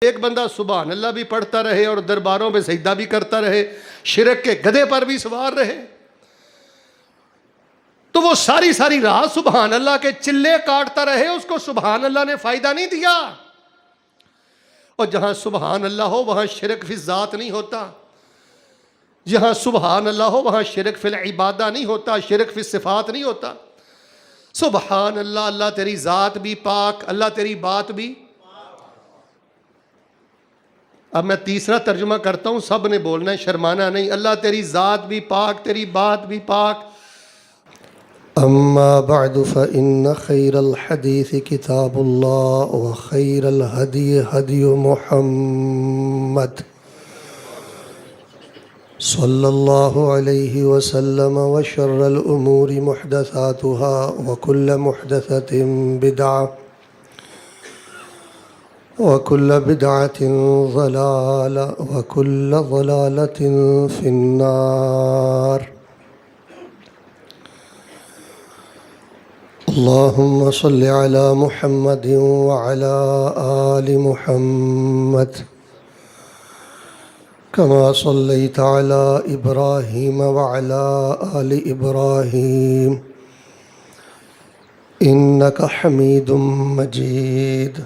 ایک بندہ سبحان اللہ بھی پڑھتا رہے اور درباروں میں سجدہ بھی کرتا رہے، شرک کے گدھے پر بھی سوار رہے، تو وہ ساری رات سبحان اللہ کے چلے کاٹتا رہے، اس کو سبحان اللہ نے فائدہ نہیں دیا۔ اور جہاں سبحان اللہ ہو وہاں شرک فی الذات نہیں ہوتا، جہاں سبحان اللہ ہو وہاں شرک فی العبادہ نہیں ہوتا، شرک فی الصفات نہیں ہوتا۔ سبحان اللہ، اللہ تیری ذات بھی پاک، اللہ تیری بات بھی۔ اب میں تیسرا ترجمہ کرتا ہوں، سب نے بولنا ہے، شرمانا نہیں۔ اللہ تیری ذات بھی پاک، تیری بات بھی پاک۔ اما بعد فإن خير الحديث كتاب الله وخير الهدي هدي محمد صلى الله عليه وسلم وشر الأمور محدثاتها وكل محدثة بدعة وكل بدعة ضلالة وكل ضلالة في النار۔ اللهم صل على محمد وعلى آل محمد كما صليت على إبراهيم وعلى آل إبراهيم إنك حميد مجيد۔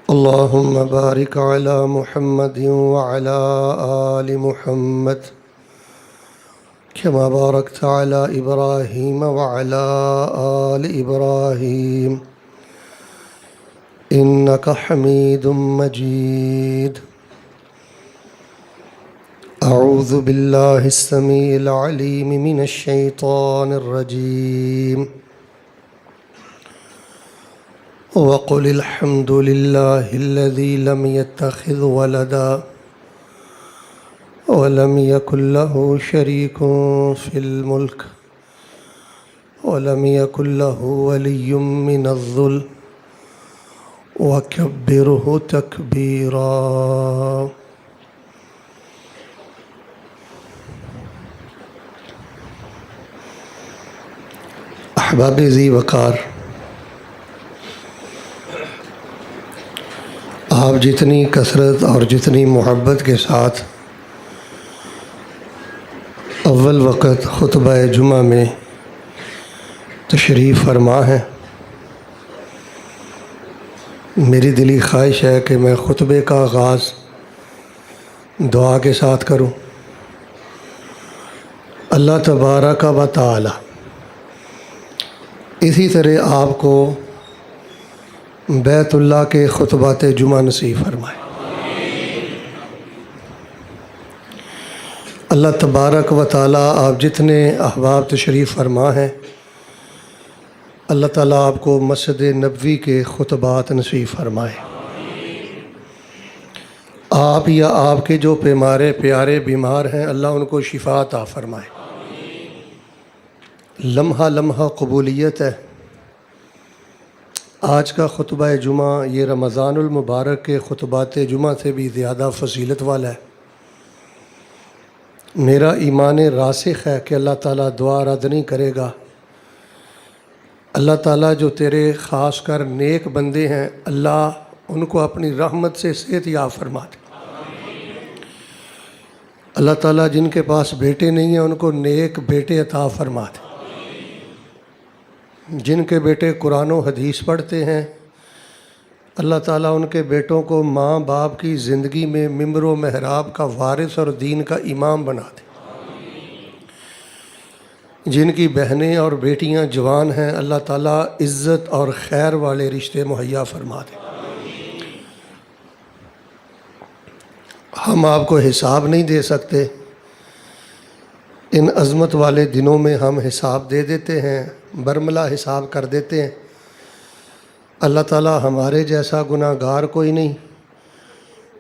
اللهم بارك على محمد وعلى آل محمد كما باركت على إبراهيم وعلى آل إبراهيم إنك حميد مجيد۔ أعوذ بالله السميع العليم من الشيطان الرجيم۔ وقل الحمد لله الذي لم يتخذ ولدا ولم يكن له شريك في الملك ولم يكن له ولي من الذل وكبره تكبيرا۔ احباب ذی وقار، آپ جتنی کثرت اور جتنی محبت کے ساتھ اول وقت خطبہ جمعہ میں تشریف فرما ہے، میری دلی خواہش ہے کہ میں خطبے کا آغاز دعا کے ساتھ کروں۔ اللہ تبارک و تعالی اسی طرح آپ کو بیت اللہ کے خطبات جمعہ نصیب فرمائے۔ اللہ تبارک و تعالی آپ جتنے احباب تشریف فرما ہیں، اللہ تعالیٰ آپ کو مسجد نبوی کے خطبات نصیب فرمائے۔ آپ یا آپ کے جو پیارے بیمار ہیں، اللہ ان کو شفا عطا فرمائے۔ لمحہ لمحہ قبولیت ہے۔ آج کا خطبہ جمعہ یہ رمضان المبارک کے خطبات جمعہ سے بھی زیادہ فضیلت والا ہے۔ میرا ایمان راسخ ہے کہ اللہ تعالیٰ دعا رد نہیں کرے گا۔ اللہ تعالیٰ جو تیرے خاص کر نیک بندے ہیں، اللہ ان کو اپنی رحمت سے صحت یاب فرما دے۔ اللہ تعالیٰ جن کے پاس بیٹے نہیں ہیں ان کو نیک بیٹے عطا فرما دے۔ جن کے بیٹے قرآن و حدیث پڑھتے ہیں، اللہ تعالیٰ ان کے بیٹوں کو ماں باپ کی زندگی میں ممبر و محراب کا وارث اور دین کا امام بنا دے۔ جن کی بہنیں اور بیٹیاں جوان ہیں، اللہ تعالیٰ عزت اور خیر والے رشتے مہیا فرما دے۔ ہم آپ کو حساب نہیں دے سکتے، ان عظمت والے دنوں میں ہم حساب دے دیتے ہیں، برملا حساب کر دیتے ہیں۔ اللہ تعالیٰ ہمارے جیسا گناہ گار کوئی نہیں،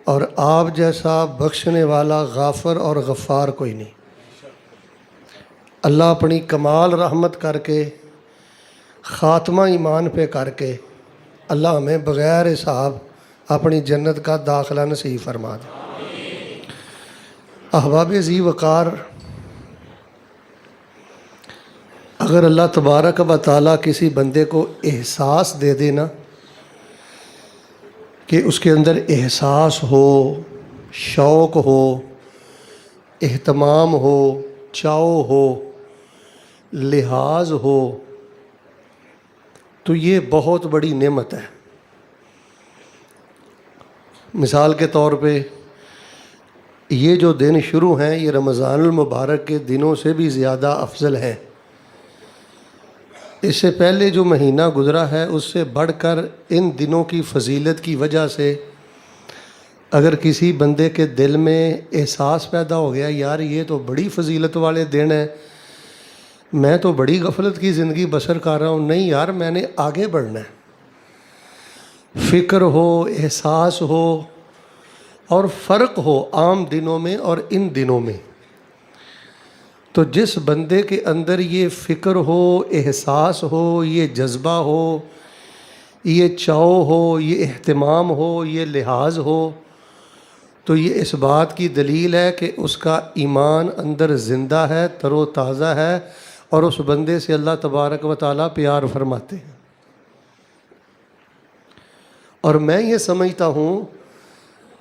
اور آپ جیسا بخشنے والا غافر اور غفار کوئی نہیں۔ اللہ اپنی کمال رحمت کر کے، خاتمہ ایمان پہ کر کے، اللہ ہمیں بغیر حساب اپنی جنت کا داخلہ نصیب فرما دے۔ احباب ذی وقار، اگر اللہ تبارک و تعالیٰ کسی بندے کو احساس دے دینا کہ اس کے اندر احساس ہو، شوق ہو، اہتمام ہو، چاؤ ہو، لحاظ ہو، تو یہ بہت بڑی نعمت ہے۔ مثال کے طور پہ یہ جو دن شروع ہیں یہ رمضان المبارک کے دنوں سے بھی زیادہ افضل ہیں۔ اس سے پہلے جو مہینہ گزرا ہے اس سے بڑھ کر ان دنوں کی فضیلت کی وجہ سے اگر کسی بندے کے دل میں احساس پیدا ہو گیا یار یہ تو بڑی فضیلت والے دن ہیں، میں تو بڑی غفلت کی زندگی بسر کر رہا ہوں، نہیں یار میں نے آگے بڑھنا ہے، فکر ہو، احساس ہو اور فرق ہو عام دنوں میں اور ان دنوں میں، تو جس بندے کے اندر یہ فکر ہو، احساس ہو، یہ جذبہ ہو، یہ چاؤ ہو، یہ اہتمام ہو، یہ لحاظ ہو، تو یہ اس بات کی دلیل ہے کہ اس کا ایمان اندر زندہ ہے، تر و تازہ ہے، اور اس بندے سے اللہ تبارک و تعالیٰ پیار فرماتے ہیں۔ اور میں یہ سمجھتا ہوں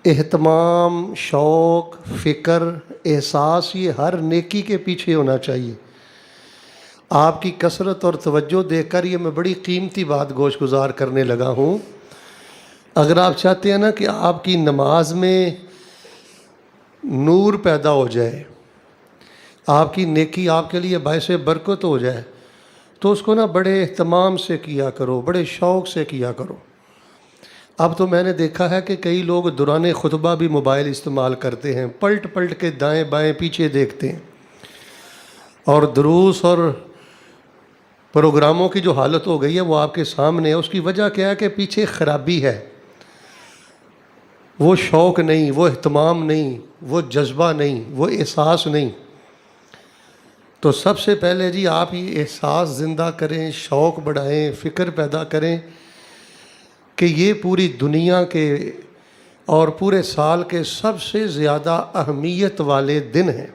اہتمام، شوق، فکر، احساس یہ ہر نیکی کے پیچھے ہونا چاہیے۔ آپ کی کثرت اور توجہ دیکھ کر یہ میں بڑی قیمتی بات گوش گزار کرنے لگا ہوں۔ اگر آپ چاہتے ہیں نا کہ آپ کی نماز میں نور پیدا ہو جائے، آپ کی نیکی آپ کے لیے باعث برکت ہو جائے، تو اس کو نا بڑے اہتمام سے کیا کرو، بڑے شوق سے کیا کرو۔ اب تو میں نے دیکھا ہے کہ کئی لوگ دوران خطبہ بھی موبائل استعمال کرتے ہیں، پلٹ پلٹ کے دائیں بائیں پیچھے دیکھتے ہیں، اور دروس اور پروگراموں کی جو حالت ہو گئی ہے وہ آپ کے سامنے ہے۔ اس کی وجہ کیا ہے کہ پیچھے خرابی ہے، وہ شوق نہیں، وہ اہتمام نہیں، وہ جذبہ نہیں، وہ احساس نہیں۔ تو سب سے پہلے جی آپ یہ احساس زندہ کریں، شوق بڑھائیں، فکر پیدا کریں کہ یہ پوری دنیا کے اور پورے سال کے سب سے زیادہ اہمیت والے دن ہیں۔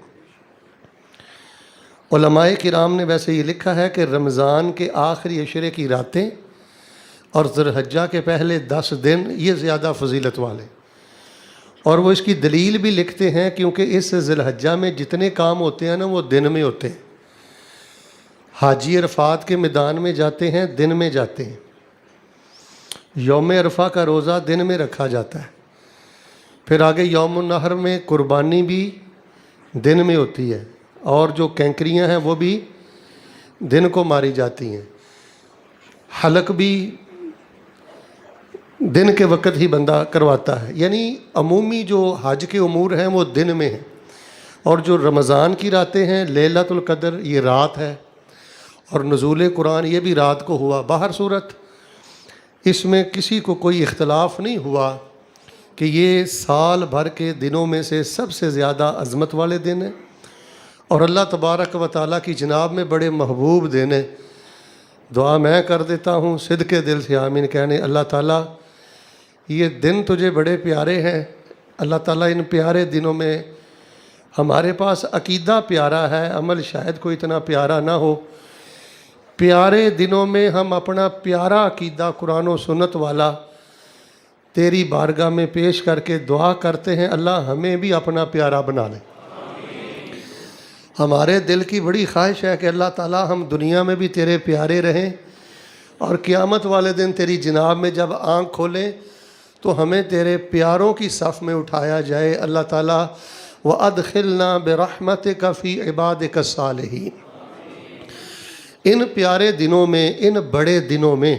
علماء کرام نے ویسے یہ لکھا ہے کہ رمضان کے آخری عشرے کی راتیں اور ذی الحجہ کے پہلے 10 دن یہ زیادہ فضیلت والے، اور وہ اس کی دلیل بھی لکھتے ہیں کیونکہ اس ذی الحجہ میں جتنے کام ہوتے ہیں نا وہ دن میں ہوتے ہیں۔ حاجی عرفات کے میدان میں جاتے ہیں، دن میں جاتے ہیں۔ یوم عرفہ کا روزہ دن میں رکھا جاتا ہے، پھر آگے یوم النحر میں قربانی بھی دن میں ہوتی ہے، اور جو کینکریاں ہیں وہ بھی دن کو ماری جاتی ہیں، حلق بھی دن کے وقت ہی بندہ کرواتا ہے، یعنی عمومی جو حج کے امور ہیں وہ دن میں ہیں، اور جو رمضان کی راتیں ہیں لیلۃ القدر یہ رات ہے، اور نزول قرآن یہ بھی رات کو ہوا۔ باہر صورت اس میں کسی کو کوئی اختلاف نہیں ہوا کہ یہ سال بھر کے دنوں میں سے سب سے زیادہ عظمت والے دن ہیں، اور اللہ تبارک و تعالیٰ کی جناب میں بڑے محبوب دن ہیں۔ دعا میں کر دیتا ہوں صدق دل سے آمین کہنے، اللہ تعالیٰ یہ دن تجھے بڑے پیارے ہیں، اللہ تعالیٰ ان پیارے دنوں میں ہمارے پاس عقیدہ پیارا ہے، عمل شاید کوئی اتنا پیارا نہ ہو، پیارے دنوں میں ہم اپنا پیارا عقیدہ قرآن و سنت والا تیری بارگاہ میں پیش کر کے دعا کرتے ہیں، اللہ ہمیں بھی اپنا پیارا بنا لے۔ ہمارے دل کی بڑی خواہش ہے کہ اللہ تعالیٰ ہم دنیا میں بھی تیرے پیارے رہیں، اور قیامت والے دن تیری جناب میں جب آنکھ کھولیں تو ہمیں تیرے پیاروں کی صف میں اٹھایا جائے۔ اللہ تعالیٰ وَأَدْخِلْنَا بِرَحْمَتِكَ فِي عِبَادِكَ الصَّالِحِينَ۔ ان پیارے دنوں میں، ان بڑے دنوں میں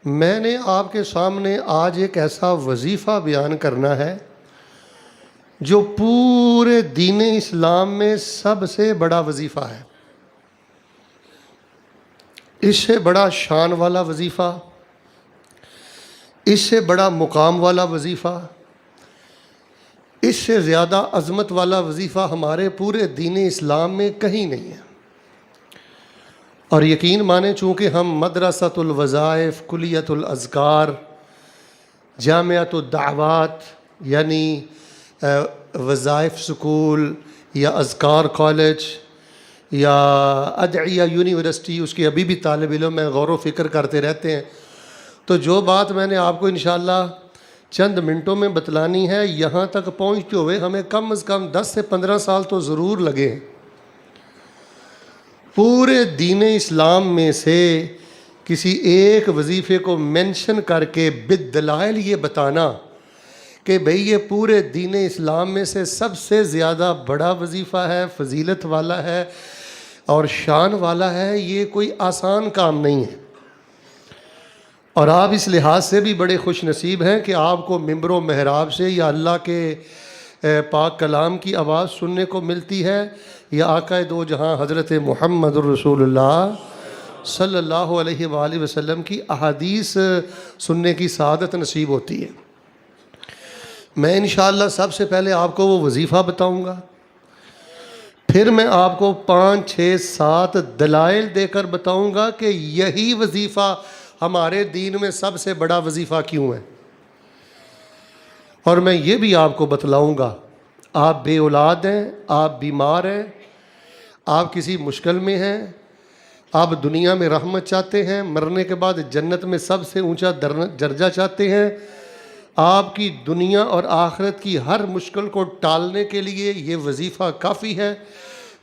میں نے آپ کے سامنے آج ایک ایسا وظیفہ بیان کرنا ہے جو پورے دین اسلام میں سب سے بڑا وظیفہ ہے۔ اس سے بڑا شان والا وظیفہ، اس سے بڑا مقام والا وظیفہ، اس سے زیادہ عظمت والا وظیفہ ہمارے پورے دین اسلام میں کہیں نہیں ہے۔ اور یقین مانیں چونکہ ہم مدرسۃ الوظائف، کلیۃ الاذکار، جامعۃ الدعوات یعنی وظائف سکول یا اذکار کالج یا ادعیہ یونیورسٹی، اس کے ابھی بھی طالب علم میں غور و فکر کرتے رہتے ہیں، تو جو بات میں نے آپ کو انشاءاللہ چند منٹوں میں بتلانی ہے، یہاں تک پہنچتے ہوئے ہمیں کم از کم 10 سے 15 سال تو ضرور لگے ہیں۔ پورے دین اسلام میں سے کسی ایک وظیفے کو مینشن کر کے بالدلائل یہ بتانا کہ بھئی یہ پورے دین اسلام میں سے سب سے زیادہ بڑا وظیفہ ہے، فضیلت والا ہے اور شان والا ہے، یہ کوئی آسان کام نہیں ہے۔ اور آپ اس لحاظ سے بھی بڑے خوش نصیب ہیں کہ آپ کو ممبر و محراب سے یا اللہ کے پاک کلام کی آواز سننے کو ملتی ہے، یا آقا دو جہاں حضرت محمد الرسول اللہ صلی اللہ علیہ وآلہ وسلم کی احادیث سننے کی سعادت نصیب ہوتی ہے۔ میں انشاءاللہ سب سے پہلے آپ کو وہ وظیفہ بتاؤں گا، پھر میں آپ کو 5 6 7 دلائل دے کر بتاؤں گا کہ یہی وظیفہ ہمارے دین میں سب سے بڑا وظیفہ کیوں ہے، اور میں یہ بھی آپ کو بتلاؤں گا آپ بے اولاد ہیں، آپ بیمار ہیں، آپ کسی مشکل میں ہیں، آپ دنیا میں رحمت چاہتے ہیں، مرنے کے بعد جنت میں سب سے اونچا درجہ چاہتے ہیں، آپ کی دنیا اور آخرت کی ہر مشکل کو ٹالنے کے لیے یہ وظیفہ کافی ہے،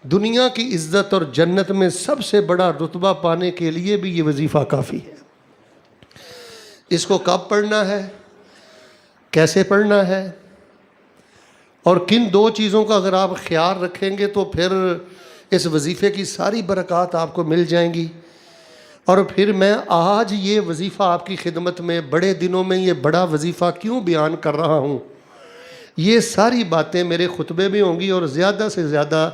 دنیا کی عزت اور جنت میں سب سے بڑا رتبہ پانے کے لیے بھی یہ وظیفہ کافی ہے۔ اس کو کب پڑھنا ہے، کیسے پڑھنا ہے، اور کن 2 چیزوں کا اگر آپ خیال رکھیں گے تو پھر اس وظیفے کی ساری برکات آپ کو مل جائیں گی۔ اور پھر میں آج یہ وظیفہ آپ کی خدمت میں بڑے دنوں میں یہ بڑا وظیفہ کیوں بیان کر رہا ہوں، یہ ساری باتیں میرے خطبے میں ہوں گی، اور زیادہ سے زیادہ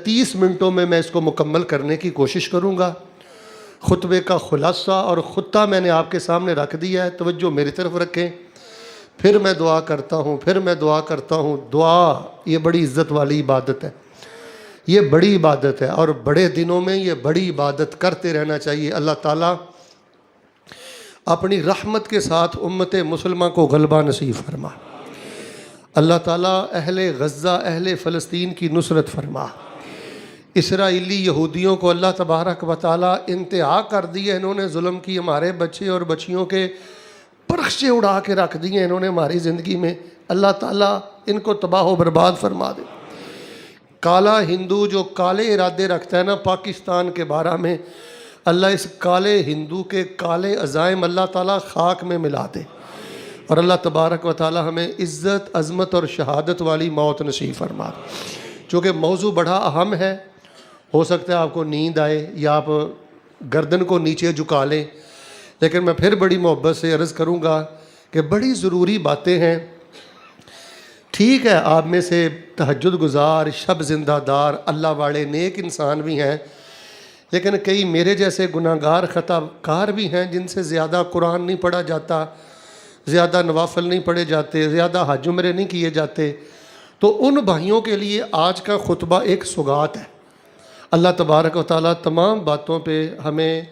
30 منٹوں میں اس کو مکمل کرنے کی کوشش کروں گا۔ خطبے کا خلاصہ اور خطہ میں نے آپ کے سامنے رکھ دیا ہے، توجہ میری طرف رکھیں، پھر میں دعا کرتا ہوں۔ دعا یہ بڑی عزت والی عبادت ہے، یہ بڑی عبادت ہے، اور بڑے دنوں میں یہ بڑی عبادت کرتے رہنا چاہیے۔ اللہ تعالیٰ اپنی رحمت کے ساتھ امت مسلمہ کو غلبہ نصیب فرما، اللہ تعالیٰ اہل غزہ اہل فلسطین کی نصرت فرما۔ اسرائیلی یہودیوں کو اللہ تبارک و تعالیٰ انتہا کر دی ہے، انہوں نے ظلم کی، ہمارے بچے اور بچیوں کے پرخچے اڑا کے رکھ دیے انہوں نے ہماری زندگی میں، اللہ تعالیٰ ان کو تباہ و برباد فرما دے۔ کالا ہندو جو کالے ارادے رکھتا ہے نا پاکستان کے بارے میں، اللہ اس کالے ہندو کے کالے عزائم اللہ تعالیٰ خاک میں ملا دے، اور اللہ تبارک و تعالیٰ ہمیں عزت عظمت اور شہادت والی موت نصیب فرما دے۔ چونکہ موضوع بڑا اہم ہے، ہو سکتا ہے آپ کو نیند آئے یا آپ گردن کو نیچے جھکا لیں، لیکن میں پھر بڑی محبت سے عرض کروں گا کہ بڑی ضروری باتیں ہیں۔ ٹھیک ہے آپ میں سے تہجد گزار، شب زندہ دار، اللہ والے نیک انسان بھی ہیں، لیکن کئی میرے جیسے گناہ گار خطا کار بھی ہیں جن سے زیادہ قرآن نہیں پڑھا جاتا، زیادہ نوافل نہیں پڑھے جاتے، زیادہ حج عمرے نہیں کیے جاتے۔ تو ان بھائیوں کے لیے آج کا خطبہ ایک سوغات ہے۔ اللہ تبارک و تعالیٰ تمام باتوں پہ ہمیں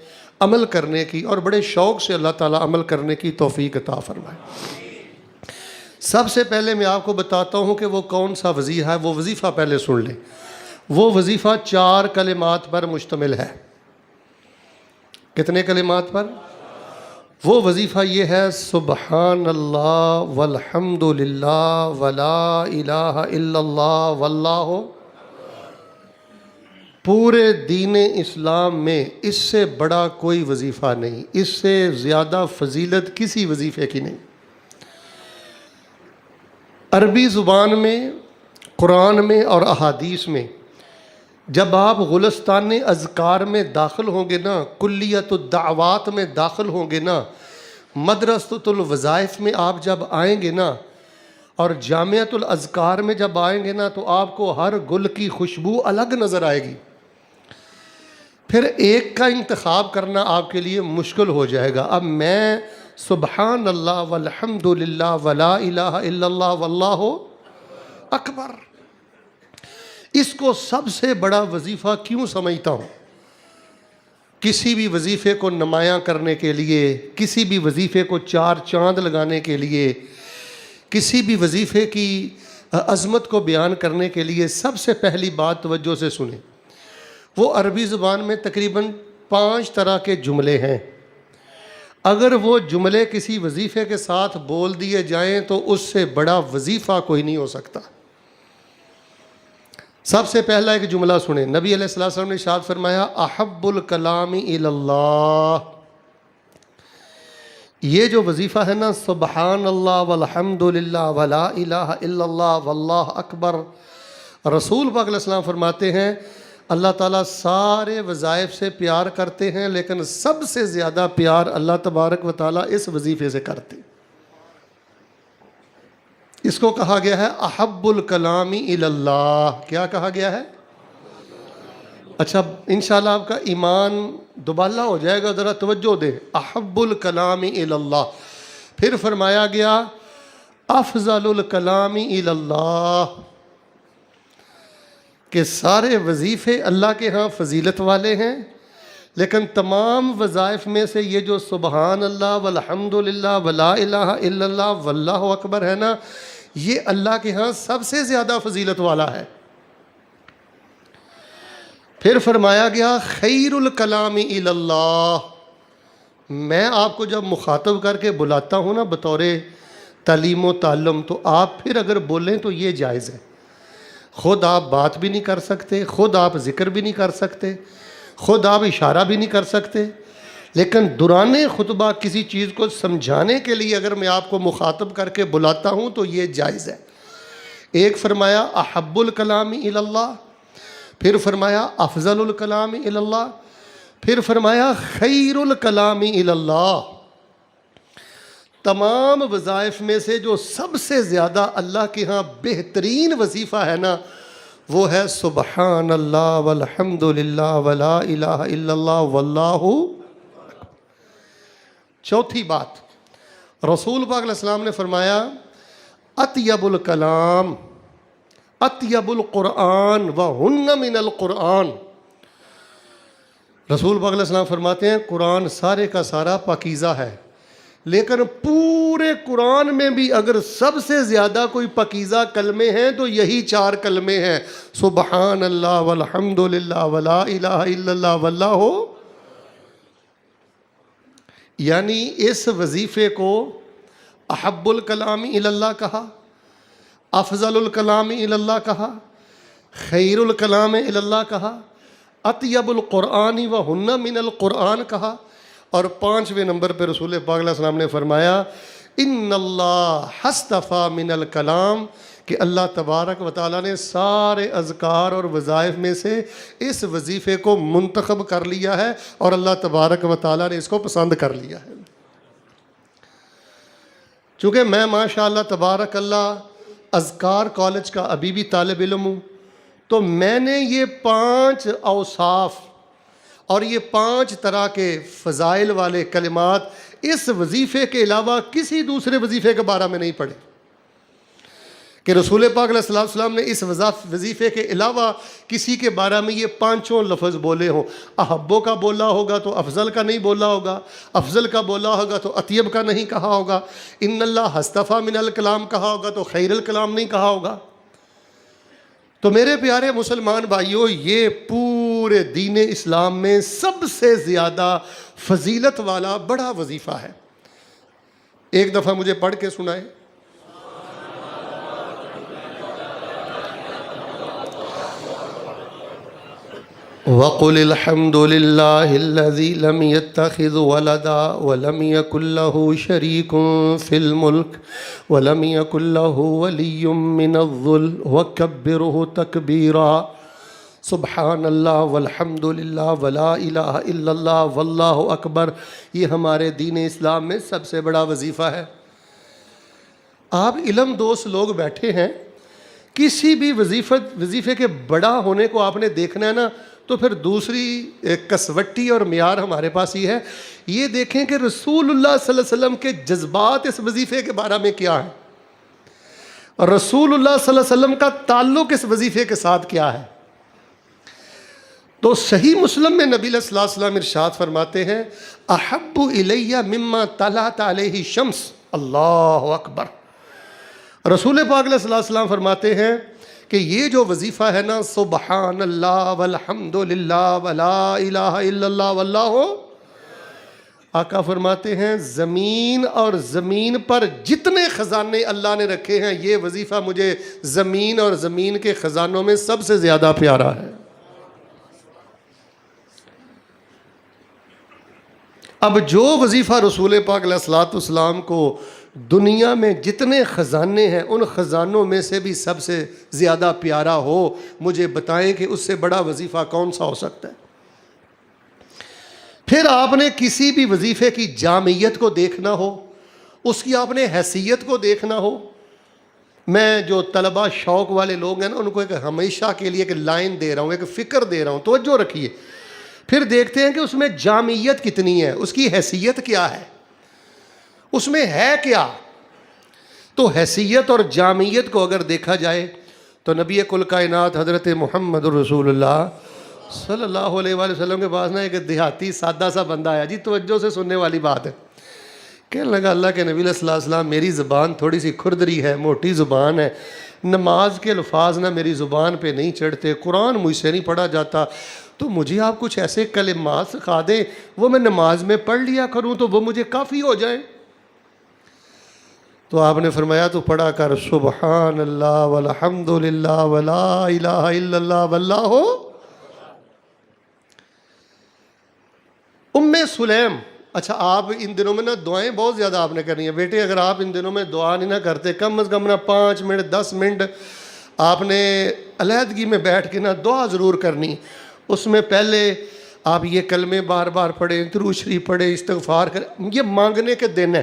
عمل کرنے کی، اور بڑے شوق سے اللہ تعالیٰ عمل کرنے کی توفیق عطا فرمائے۔ سب سے پہلے میں آپ کو بتاتا ہوں کہ وہ کون سا وظیفہ ہے، وہ وظیفہ پہلے سن لیں۔ وہ وظیفہ 4 کلمات پر مشتمل ہے۔ کتنے کلمات پر؟ وہ وظیفہ یہ ہے، سبحان اللہ والحمد للہ ولا الہ الا اللہ واللہ۔ پورے دین اسلام میں اس سے بڑا کوئی وظیفہ نہیں، اس سے زیادہ فضیلت کسی وظیفے کی نہیں۔ عربی زبان میں، قرآن میں اور احادیث میں جب آپ گلستان اذکار میں داخل ہوں گے نا، کلیت الدعوات میں داخل ہوں گے نا، مدرسۃ الوظائف میں آپ جب آئیں گے نا، اور جامعۃ الاذکار میں جب آئیں گے نا، تو آپ کو ہر گل کی خوشبو الگ نظر آئے گی۔ پھر ایک کا انتخاب کرنا آپ کے لیے مشکل ہو جائے گا۔ اب میں سبحان اللہ والحمد للہ ولا الہ الا اللہ واللہ اکبر، اس کو سب سے بڑا وظیفہ کیوں سمجھتا ہوں؟ کسی بھی وظیفے کو نمایاں کرنے کے لیے، کسی بھی وظیفے کو 4 چاند لگانے کے لیے، کسی بھی وظیفے کی عظمت کو بیان کرنے کے لیے سب سے پہلی بات توجہ سے سنیں، وہ عربی زبان میں تقریباً 5 طرح کے جملے ہیں۔ اگر وہ جملے کسی وظیفے کے ساتھ بول دیے جائیں تو اس سے بڑا وظیفہ کوئی نہیں ہو سکتا۔ سب سے پہلا ایک جملہ سنیں، نبی علیہ الصلوۃ والسلام نے ارشاد فرمایا احب الکلام الی اللہ، یہ جو وظیفہ ہے نا، سبحان اللہ والحمد للہ ولا الہ الا اللہ واللہ اکبر، رسول پاک علیہ السلام فرماتے ہیں اللہ تعالیٰ سارے وظائف سے پیار کرتے ہیں، لیکن سب سے زیادہ پیار اللہ تبارک و تعالیٰ اس وظیفے سے کرتے ہیں۔ اس کو کہا گیا ہے احب الکلام الی اللہ۔ کیا کہا گیا ہے؟ اچھا انشاءاللہ آپ کا ایمان دوبالا ہو جائے گا، ذرا توجہ دیں۔ احب الکلام الی اللہ، پھر فرمایا گیا افضل الکلام الی اللہ، کہ سارے وظیفے اللہ کے ہاں فضیلت والے ہیں، لیکن تمام وظائف میں سے یہ جو سبحان اللہ والحمد للہ ولا الہ الا اللہ واللہ اکبر ہے نا، یہ اللہ کے ہاں سب سے زیادہ فضیلت والا ہے۔ پھر فرمایا گیا خیر الکلام الی اللہ، میں آپ کو جب مخاطب کر کے بلاتا ہوں نا بطور تعلیم و تعلم، تو آپ پھر اگر بولیں تو یہ جائز ہے۔ خود آپ بات بھی نہیں کر سکتے، خود آپ ذکر بھی نہیں کر سکتے، خود آپ اشارہ بھی نہیں کر سکتے، لیکن دوران خطبہ کسی چیز کو سمجھانے کے لیے اگر میں آپ کو مخاطب کر کے بلاتا ہوں تو یہ جائز ہے۔ ایک فرمایا احب الکلام الی اللہ، پھر فرمایا افضل الکلام الی اللہ، پھر فرمایا خیر الکلام الی اللہ۔ تمام وظائف میں سے جو سب سے زیادہ اللہ کے ہاں بہترین وظیفہ ہے نا، وہ ہے سبحان اللہ والحمد للہ ولا الہ الا اللہ واللہ۔ چوتھی بات، رسول پاک علیہ السلام نے فرمایا اطیب الکلام اطیب القرآن وہن من القرآن۔ رسول پاک علیہ السلام فرماتے ہیں قرآن سارے کا سارا پاکیزہ ہے، لیکن پورے قرآن میں بھی اگر سب سے زیادہ کوئی پاکیزہ کلمے ہیں تو یہی 4 کلمے ہیں، سبحان اللہ والحمد للہ ولا الہ الا اللہ واللہ۔ یعنی اس وظیفے کو احب الکلام الی اللہ کہا، افضل الکلام الی اللہ کہا، خیر الکلام الی اللہ کہا، اطیب القرآن وہن من القرآن کہا، اور 5ویں نمبر پہ رسول پاک علیہ السلام نے فرمایا ان اللہ حصطفیٰ من الکلام، کہ اللہ تبارک و تعالیٰ نے سارے اذکار اور وظائف میں سے اس وظیفے کو منتخب کر لیا ہے، اور اللہ تبارک و تعالیٰ نے اس کو پسند کر لیا ہے۔ چونکہ میں ماشاءاللہ تبارک اللہ اذکار کالج کا ابھی بھی طالب علم ہوں، تو میں نے یہ 5 اوصاف اور یہ 5 طرح کے فضائل والے کلمات اس وظیفے کے علاوہ کسی دوسرے وظیفے کے بارے میں نہیں پڑھے، کہ رسول پاک علیہ السلام نے اس وظیفے کے علاوہ کسی کے بارے میں یہ 5 لفظ بولے ہوں۔ احبو کا بولا ہوگا تو افضل کا نہیں بولا ہوگا، افضل کا بولا ہوگا تو اطیب کا نہیں کہا ہوگا، ان اللہ حصطفیٰ من الکلام کہا ہوگا تو خیر الکلام نہیں کہا ہوگا۔ تو میرے پیارے مسلمان بھائیوں، یہ پورے دین اسلام میں سب سے زیادہ فضیلت والا بڑا وظیفہ ہے۔ ایک دفعہ مجھے پڑھ کے سنائیں۔ وَقُلِ الْحَمْدُ لِلَّهِ الَّذِي لَمْ يَتَّخِذْ وَلَدًا وَلَمْ يَكُنْ لَهُ شَرِيكٌ فِي الْمُلْكِ وَلَمْ يَكُنْ لَهُ وَلِيٌّ مِّنَ الذُّلِّ وَكَبِّرْهُ تَكْبِيرًا۔ سبحان اللہ والحمد للہ ولا الہ الا اللہ واللہ اکبر، یہ ہمارے دین اسلام میں سب سے بڑا وظیفہ ہے۔ آپ علم دوست لوگ بیٹھے ہیں، کسی بھی وظیفے کے بڑا ہونے کو آپ نے دیکھنا ہے نا، تو پھر دوسری کسوٹی اور معیار ہمارے پاس ہی ہے۔ یہ دیکھیں کہ رسول اللہ صلی اللہ علیہ وسلم کے جذبات اس وظیفے کے بارے میں کیا ہیں، اور رسول اللہ صلی اللہ علیہ وسلم کا تعلق اس وظیفے کے ساتھ کیا ہے۔ تو صحیح مسلم میں نبی صلی اللہ علیہ وسلم ارشاد فرماتے ہیں احب الیہ مما طلعت علیہ الشمس، اللہ اکبر۔ رسول پاک علیہ السلام فرماتے ہیں کہ یہ جو وظیفہ ہے نا، سبحان اللہ والحمد للہ ولا الہ الا اللہ واللہ، آقا فرماتے ہیں زمین اور زمین پر جتنے خزانے اللہ نے رکھے ہیں یہ وظیفہ مجھے زمین اور زمین کے خزانوں میں سب سے زیادہ پیارا ہے۔ اب جو وظیفہ رسول پاک علیہ الصلوۃ والسلام کو دنیا میں جتنے خزانے ہیں ان خزانوں میں سے بھی سب سے زیادہ پیارا ہو، مجھے بتائیں کہ اس سے بڑا وظیفہ کون سا ہو سکتا ہے؟ پھر آپ نے کسی بھی وظیفے کی جامعیت کو دیکھنا ہو، اس کی آپ نے حیثیت کو دیکھنا ہو۔ میں جو طلبہ شوق والے لوگ ہیں نا ان کو ایک ہمیشہ کے لیے ایک لائن دے رہا ہوں، ایک فکر دے رہا ہوں، توجہ رکھیے۔ پھر دیکھتے ہیں کہ اس میں جامعیت کتنی ہے، اس کی حیثیت کیا ہے، اس میں ہے کیا۔ تو حیثیت اور جامعیت کو اگر دیکھا جائے تو نبی کل کائنات حضرت محمد رسول اللہ صلی اللہ علیہ وآلہ وسلم کے پاس نا ایک دیہاتی سادہ سا بندہ آیا، جی توجہ سے سننے والی بات ہے۔ کہنے لگا اللہ کے نبی صلی اللہ علیہ وسلم میری زبان تھوڑی سی کھردری ہے، موٹی زبان ہے، نماز کے الفاظ نہ میری زبان پہ نہیں چڑھتے، قرآن مجھ سے نہیں پڑھا جاتا، تو مجھے آپ کچھ ایسے کلمات سکھا دیں وہ میں نماز میں پڑھ لیا کروں تو وہ مجھے کافی ہو جائیں۔ تو آپ نے فرمایا تو پڑھا کر سبحان اللہ والحمد للہ ولا الہ الا اللہ واللہ۔ ام سلیم، اچھا آپ ان دنوں میں نا دعائیں بہت زیادہ آپ نے کرنی ہیں بیٹے، اگر آپ ان دنوں میں دعا نہیں نہ کرتے کم از کم نا 5 منٹ 10 منٹ آپ نے علیحدگی میں بیٹھ کے نا دعا ضرور کرنی۔ اس میں پہلے آپ یہ کلمے بار بار پڑھیں، درود شریف پڑھیں، استغفار کریں، یہ مانگنے کے دن ہے۔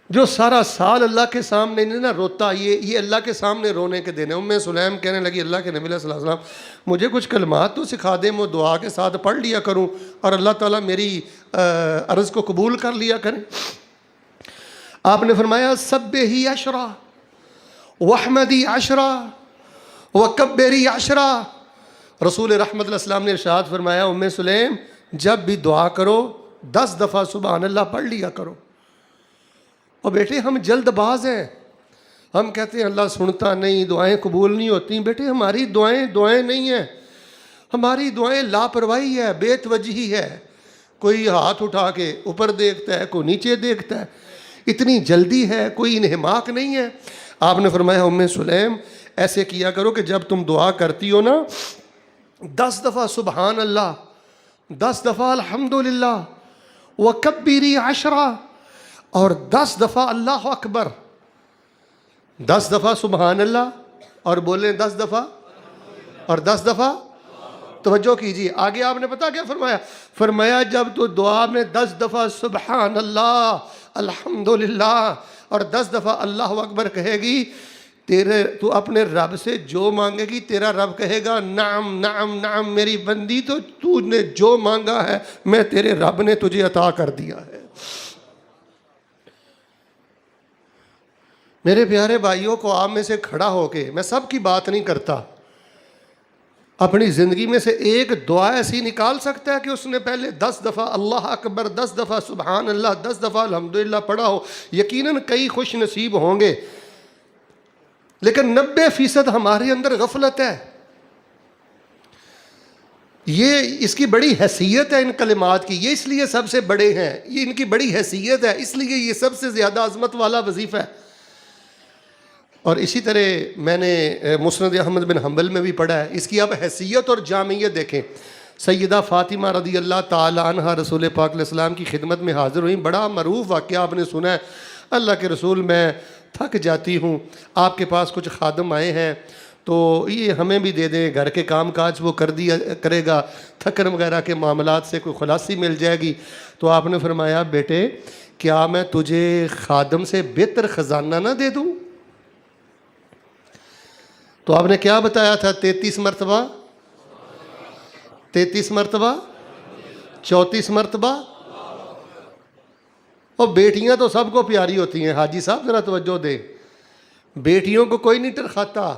جو سارا سال اللہ کے سامنے نہیں نا روتا، یہ اللہ کے سامنے رونے کے دن ہے۔ ام سلیم کہنے لگی اللہ کے نبی صلی اللہ علیہ وسلم مجھے کچھ کلمات تو سکھا دیں، میں دعا کے ساتھ پڑھ لیا کروں اور اللہ تعالیٰ میری عرض کو قبول کر لیا کریں۔ آپ نے فرمایا سبحی عشرا وحمدی عشرا وکبری عشرا۔ رسول رحمت اللہ السلام نے ارشاد فرمایا ام سلیم جب بھی دعا کرو 10 دفعہ سبحان اللہ پڑھ لیا کرو۔ اور بیٹے ہم جلد باز ہیں، ہم کہتے ہیں اللہ سنتا نہیں، دعائیں قبول نہیں ہوتی۔ بیٹے ہماری دعائیں نہیں ہیں، ہماری دعائیں لاپرواہی ہے، بے توجہی ہے۔ کوئی ہاتھ اٹھا کے اوپر دیکھتا ہے، کوئی نیچے دیکھتا ہے، اتنی جلدی ہے، کوئی انہماک نہیں ہے۔ آپ نے فرمایا ام سلیم ایسے کیا کرو کہ جب تم دعا کرتی ہو نا 10 دفعہ سبحان اللہ، 10 دفعہ الحمدللہ وکبری عشرا، اور 10 دفعہ اللہ اکبر، 10 دفعہ سبحان اللہ اور بولیں 10 دفعہ اور 10 دفعہ۔ توجہ کیجیے آگے آپ نے پتا کیا فرمایا؟ فرمایا جب تو دعا میں 10 دفعہ سبحان اللہ الحمدللہ اور 10 دفعہ اللہ اکبر کہے گی، تو اپنے رب سے جو مانگے گی تیرا رب کہے گا نعم نعم نعم میری بندی، تو نے جو مانگا ہے میں تیرے رب نے تجھے عطا کر دیا ہے۔ میرے پیارے بھائیوں کو آپ میں سے کھڑا ہو کے، میں سب کی بات نہیں کرتا، اپنی زندگی میں سے ایک دعا ایسی نکال سکتا ہے کہ اس نے پہلے 10 دفعہ اللہ اکبر، 10 دفعہ سبحان اللہ، 10 دفعہ الحمدللہ پڑھا ہو؟ یقیناً کئی خوش نصیب ہوں گے، لیکن 90% ہمارے اندر غفلت ہے۔ یہ اس کی بڑی حیثیت ہے ان کلمات کی، یہ اس لیے سب سے بڑے ہیں، یہ ان کی بڑی حیثیت ہے، اس لیے یہ سب سے زیادہ عظمت والا وظیفہ ہے۔ اور اسی طرح میں نے مسند احمد بن حنبل میں بھی پڑھا ہے، اس کی اب حیثیت اور جامعیت دیکھیں۔ سیدہ فاطمہ رضی اللہ تعالی عنہ رسول پاک علیہ السلام کی خدمت میں حاضر ہوئیں، بڑا معروف واقعہ آپ نے سنا ہے، اللہ کے رسول میں تھک جاتی ہوں، آپ کے پاس کچھ خادم آئے ہیں تو یہ ہمیں بھی دے دیں، گھر کے کام کاج وہ کرے گا، تھکن وغیرہ کے معاملات سے کوئی خلاصی مل جائے گی۔ تو آپ نے فرمایا بیٹے کیا میں تجھے خادم سے بہتر خزانہ نہ دے دوں؟ تو آپ نے کیا بتایا تھا؟ 33 مرتبہ 33 مرتبہ 34 مرتبہ۔ اور بیٹیاں تو سب کو پیاری ہوتی ہیں، حاجی صاحب ذرا توجہ دیں، بیٹیوں کو کوئی نہیں ٹرخاتا۔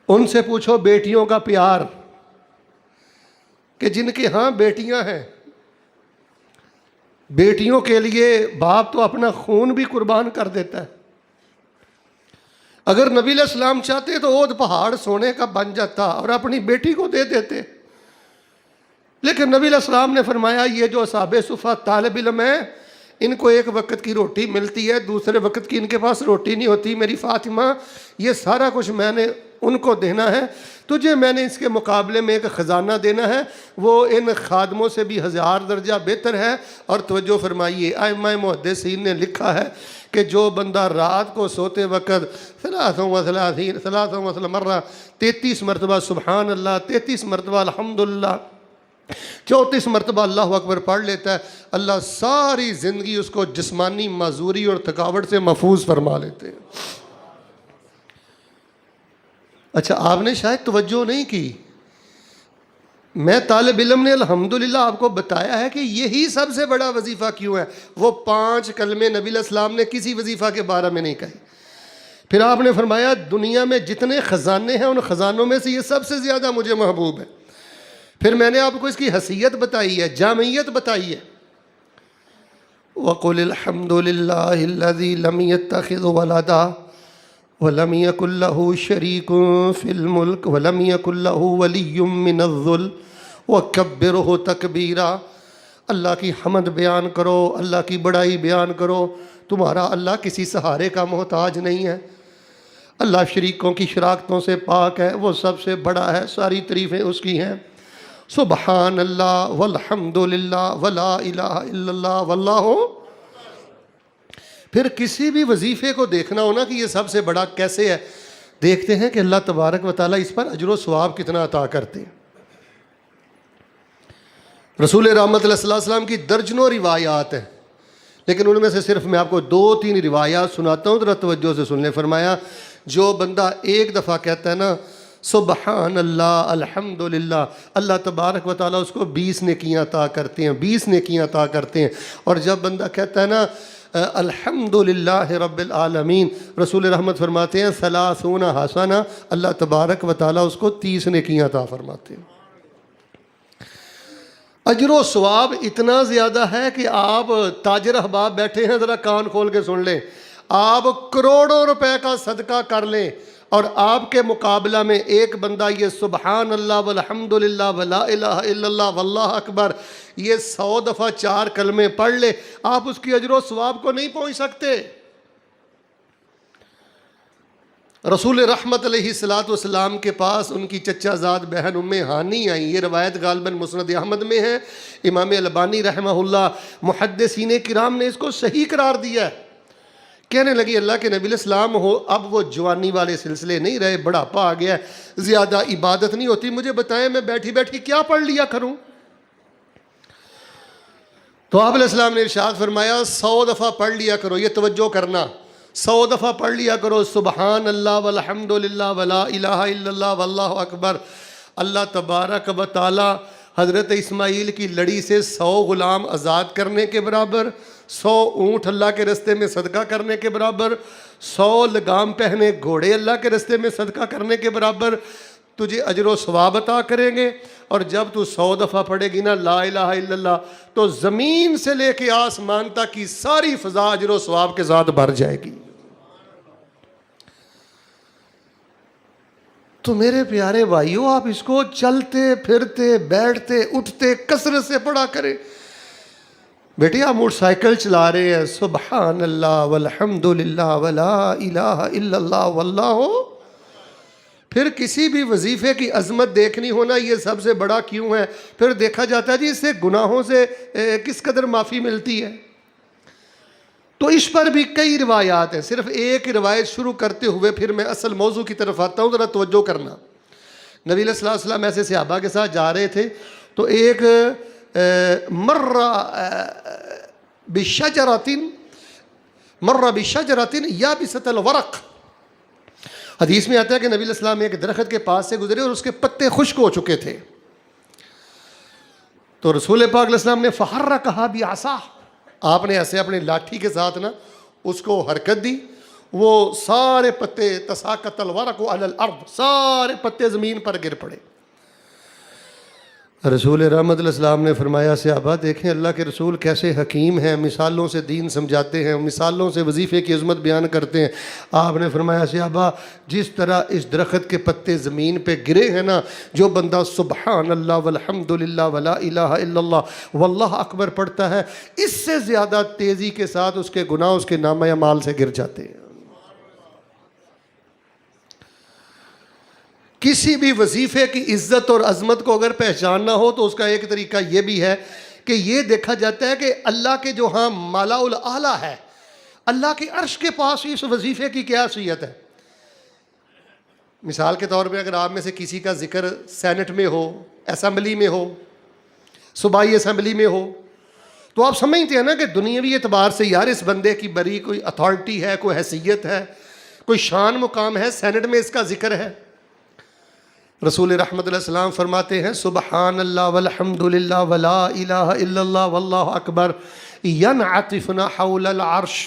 ان سے پوچھو بیٹیوں کا پیار کہ جن کے ہاں بیٹیاں ہیں، بیٹیوں کے لیے باپ تو اپنا خون بھی قربان کر دیتا ہے۔ اگر نبی علیہ السلام چاہتے تو اود پہاڑ سونے کا بن جاتا اور اپنی بیٹی کو دے دیتے۔ لیکن نبی علیہ السلام نے فرمایا یہ جو اصحاب صفہ طالب علم ہیں ان کو ایک وقت کی روٹی ملتی ہے، دوسرے وقت کی ان کے پاس روٹی نہیں ہوتی، میری فاطمہ یہ سارا کچھ میں نے ان کو دینا ہے، تجھے میں نے اس کے مقابلے میں ایک خزانہ دینا ہے، وہ ان خادموں سے بھی 1000 درجہ بہتر ہے۔ اور توجہ فرمائیے، ائمہ محدثین نے لکھا ہے کہ جو بندہ رات کو سوتے وقت 33 مرہ 33 مرتبہ سبحان اللہ، 33 مرتبہ الحمدللہ، 34 مرتبہ اللہ اکبر پڑھ لیتا ہے، اللہ ساری زندگی اس کو جسمانی معذوری اور تھکاوٹ سے محفوظ فرما لیتے ہیں۔ اچھا، آپ نے شاید توجہ نہیں کی، میں طالب علم نے الحمدللہ آپ کو بتایا ہے کہ یہی سب سے بڑا وظیفہ کیوں ہے۔ وہ 5 کلمے نبی علیہ السلام نے کسی وظیفہ کے بارے میں نہیں کہے۔ پھر آپ نے فرمایا دنیا میں جتنے خزانے ہیں ان خزانوں میں سے یہ سب سے زیادہ مجھے محبوب ہے۔ پھر میں نے آپ کو اس کی حیثیت بتائی ہے، جامعیت بتائی ہے۔ وَقُلِ الْحَمْدُ لِلَّهِ الَّذِي لَمْ يَتَّخِذْ وَلَدًا وَلَمْ يَكُنْ لَهُ شَرِيكٌ فِي الْمُلْكِ وَلَمْ يَكُنْ لَهُ وَلِيٌّ مِّنَ الذُّلِّ وَكَبِّرْهُ تَكْبِيرًا۔ اللہ کی حمد بیان کرو، اللہ کی بڑائی بیان کرو، تمہارا اللہ کسی سہارے کا محتاج نہیں ہے، اللہ شریکوں کی شراکتوں سے پاک ہے، وہ سب سے بڑا ہے، ساری تعریفیں اس کی ہیں۔ سبحان اللہ والحمد للہ ولا الہ الا اللہ واللہ۔ پھر کسی بھی وظیفے کو دیکھنا ہونا کہ یہ سب سے بڑا کیسے ہے، دیکھتے ہیں کہ اللہ تبارک و تعالیٰ اس پر اجر و ثواب کتنا عطا کرتے ہیں۔ رسول رحمت علیہ السلام کی درجنوں روایات ہیں، لیکن ان میں سے صرف میں آپ کو 2-3 روایات سناتا ہوں، ذرا توجہ سے سن لیں۔ فرمایا جو بندہ ایک دفعہ کہتا ہے نا سبحان اللہ الحمدللہ، اللہ تبارک و تعالیٰ اس کو 20 نیکیاں عطا کرتے ہیں، 20 نیکیاں عطا کرتے ہیں۔ اور جب بندہ کہتا ہے نا الحمدللہ رب العالمین، رسول رحمت فرماتے ہیں 30 حسنہ، اللہ تبارک و تعالیٰ اس کو 30 نیکیاں عطا فرماتے ہیں۔ اجر و ثواب اتنا زیادہ ہے کہ آپ تاجر احباب بیٹھے ہیں، ذرا کان کھول کے سن لیں، آپ کروڑوں روپے کا صدقہ کر لیں اور آپ کے مقابلہ میں ایک بندہ یہ سبحان اللہ والحمد للہ ولا الہ الا اللہ واللہ اکبر یہ 100 دفعہ 4 کلمے پڑھ لے، آپ اس کی اجر و ثواب کو نہیں پہنچ سکتے۔ رسول رحمت علیہ السلام کے پاس ان کی چچا زاد بہن ام ہانی آئیں، یہ روایت غالباً مسند احمد میں ہے، امام البانی رحمہ اللہ محدثین کرام نے اس کو صحیح قرار دیا ہے۔ کہنے لگی اللہ کے نبی علیہ السلام ہو، اب وہ جوانی والے سلسلے نہیں رہے، بڑھاپا آ گیا ہے، زیادہ عبادت نہیں ہوتی، مجھے بتائیں میں بیٹھی بیٹھی کیا پڑھ لیا کروں؟ تو آپ علیہ السلام نے ارشاد فرمایا 100 دفعہ پڑھ لیا کرو، یہ توجہ کرنا، 100 دفعہ پڑھ لیا کرو سبحان اللہ والحمد للہ ولا الہ الا اللہ واللہ اکبر۔ اللہ تبارک و تعالی حضرت اسماعیل کی لڑی سے 100 غلام آزاد کرنے کے برابر، 100 اونٹ اللہ کے رستے میں صدقہ کرنے کے برابر، 100 لگام پہنے گھوڑے اللہ کے رستے میں صدقہ کرنے کے برابر تجھے اجر و ثواب عطا کریں گے۔ اور جب تو 100 دفعہ پڑھے گی نا لا الہ الا اللہ تو زمین سے لے کے آسمان تک کی ساری فضا اجر و ثواب کے ساتھ بھر جائے گی۔ تو میرے پیارے بھائیوں، آپ اس کو چلتے پھرتے بیٹھتے اٹھتے کثرت سے پڑھا کریں۔ بیٹی آپ موٹر سائیکل چلا رہے ہیں سبحان اللہ والحمد للہ ولا الہ الا اللہ واللہ، پھر کسی بھی وظیفے کی عظمت دیکھنی ہونا یہ سب سے بڑا کیوں ہے، پھر دیکھا جاتا ہے جی اس سے گناہوں سے کس قدر معافی ملتی ہے۔ تو اس پر بھی کئی روایات ہیں، صرف ایک روایت شروع کرتے ہوئے پھر میں اصل موضوع کی طرف آتا ہوں، ذرا توجہ کرنا۔ نبی علیہ السلام ایسے صحابہ کے ساتھ جا رہے تھے تو ایک مر بشجرۃ یابسۃ الورق، حدیث میں آتا ہے کہ نبی علیہ السلام ایک درخت کے پاس سے گزرے اور اس کے پتے خشک ہو چکے تھے، تو رسول پاک علیہ السلام نے فحرکھا بعصاہ، آپ نے ایسے اپنی لاٹھی کے ساتھ نا اس کو حرکت دی، وہ سارے پتے تساقط الورق علی الارض، سارے پتے زمین پر گر پڑے۔ رسول رحمت علیہ السلام نے فرمایا صحابہ دیکھیں اللہ کے رسول کیسے حکیم ہیں، مثالوں سے دین سمجھاتے ہیں، مثالوں سے وظیفے کی عظمت بیان کرتے ہیں۔ آپ نے فرمایا صحابہ جس طرح اس درخت کے پتے زمین پہ گرے ہیں نا، جو بندہ سبحان اللہ والحمد للہ ولا الہ الا اللہ واللہ اکبر پڑھتا ہے، اس سے زیادہ تیزی کے ساتھ اس کے گناہ اس کے نامہ اعمال سے گر جاتے ہیں۔ کسی بھی وظیفے کی عزت اور عظمت کو اگر پہچاننا ہو تو اس کا ایک طریقہ یہ بھی ہے کہ یہ دیکھا جاتا ہے کہ اللہ کے جو ہاں مالا الاعلیٰ ہے، اللہ کے عرش کے پاس اس وظیفے کی کیا حیثیت ہے۔ مثال کے طور پہ اگر آپ میں سے کسی کا ذکر سینٹ میں ہو، اسمبلی میں ہو، صوبائی اسمبلی میں ہو، تو آپ سمجھتے ہیں نا کہ دنیاوی اعتبار سے یار اس بندے کی بڑی کوئی اتھارٹی ہے، کوئی حیثیت ہے، کوئی شان مقام ہے، سینٹ میں اس کا ذکر ہے۔ رسول رحمت علیہ السلام فرماتے ہیں سبحان اللہ والحمد للہ ولا الہ الا اللہ واللہ اکبر ینعطفن حول العرش،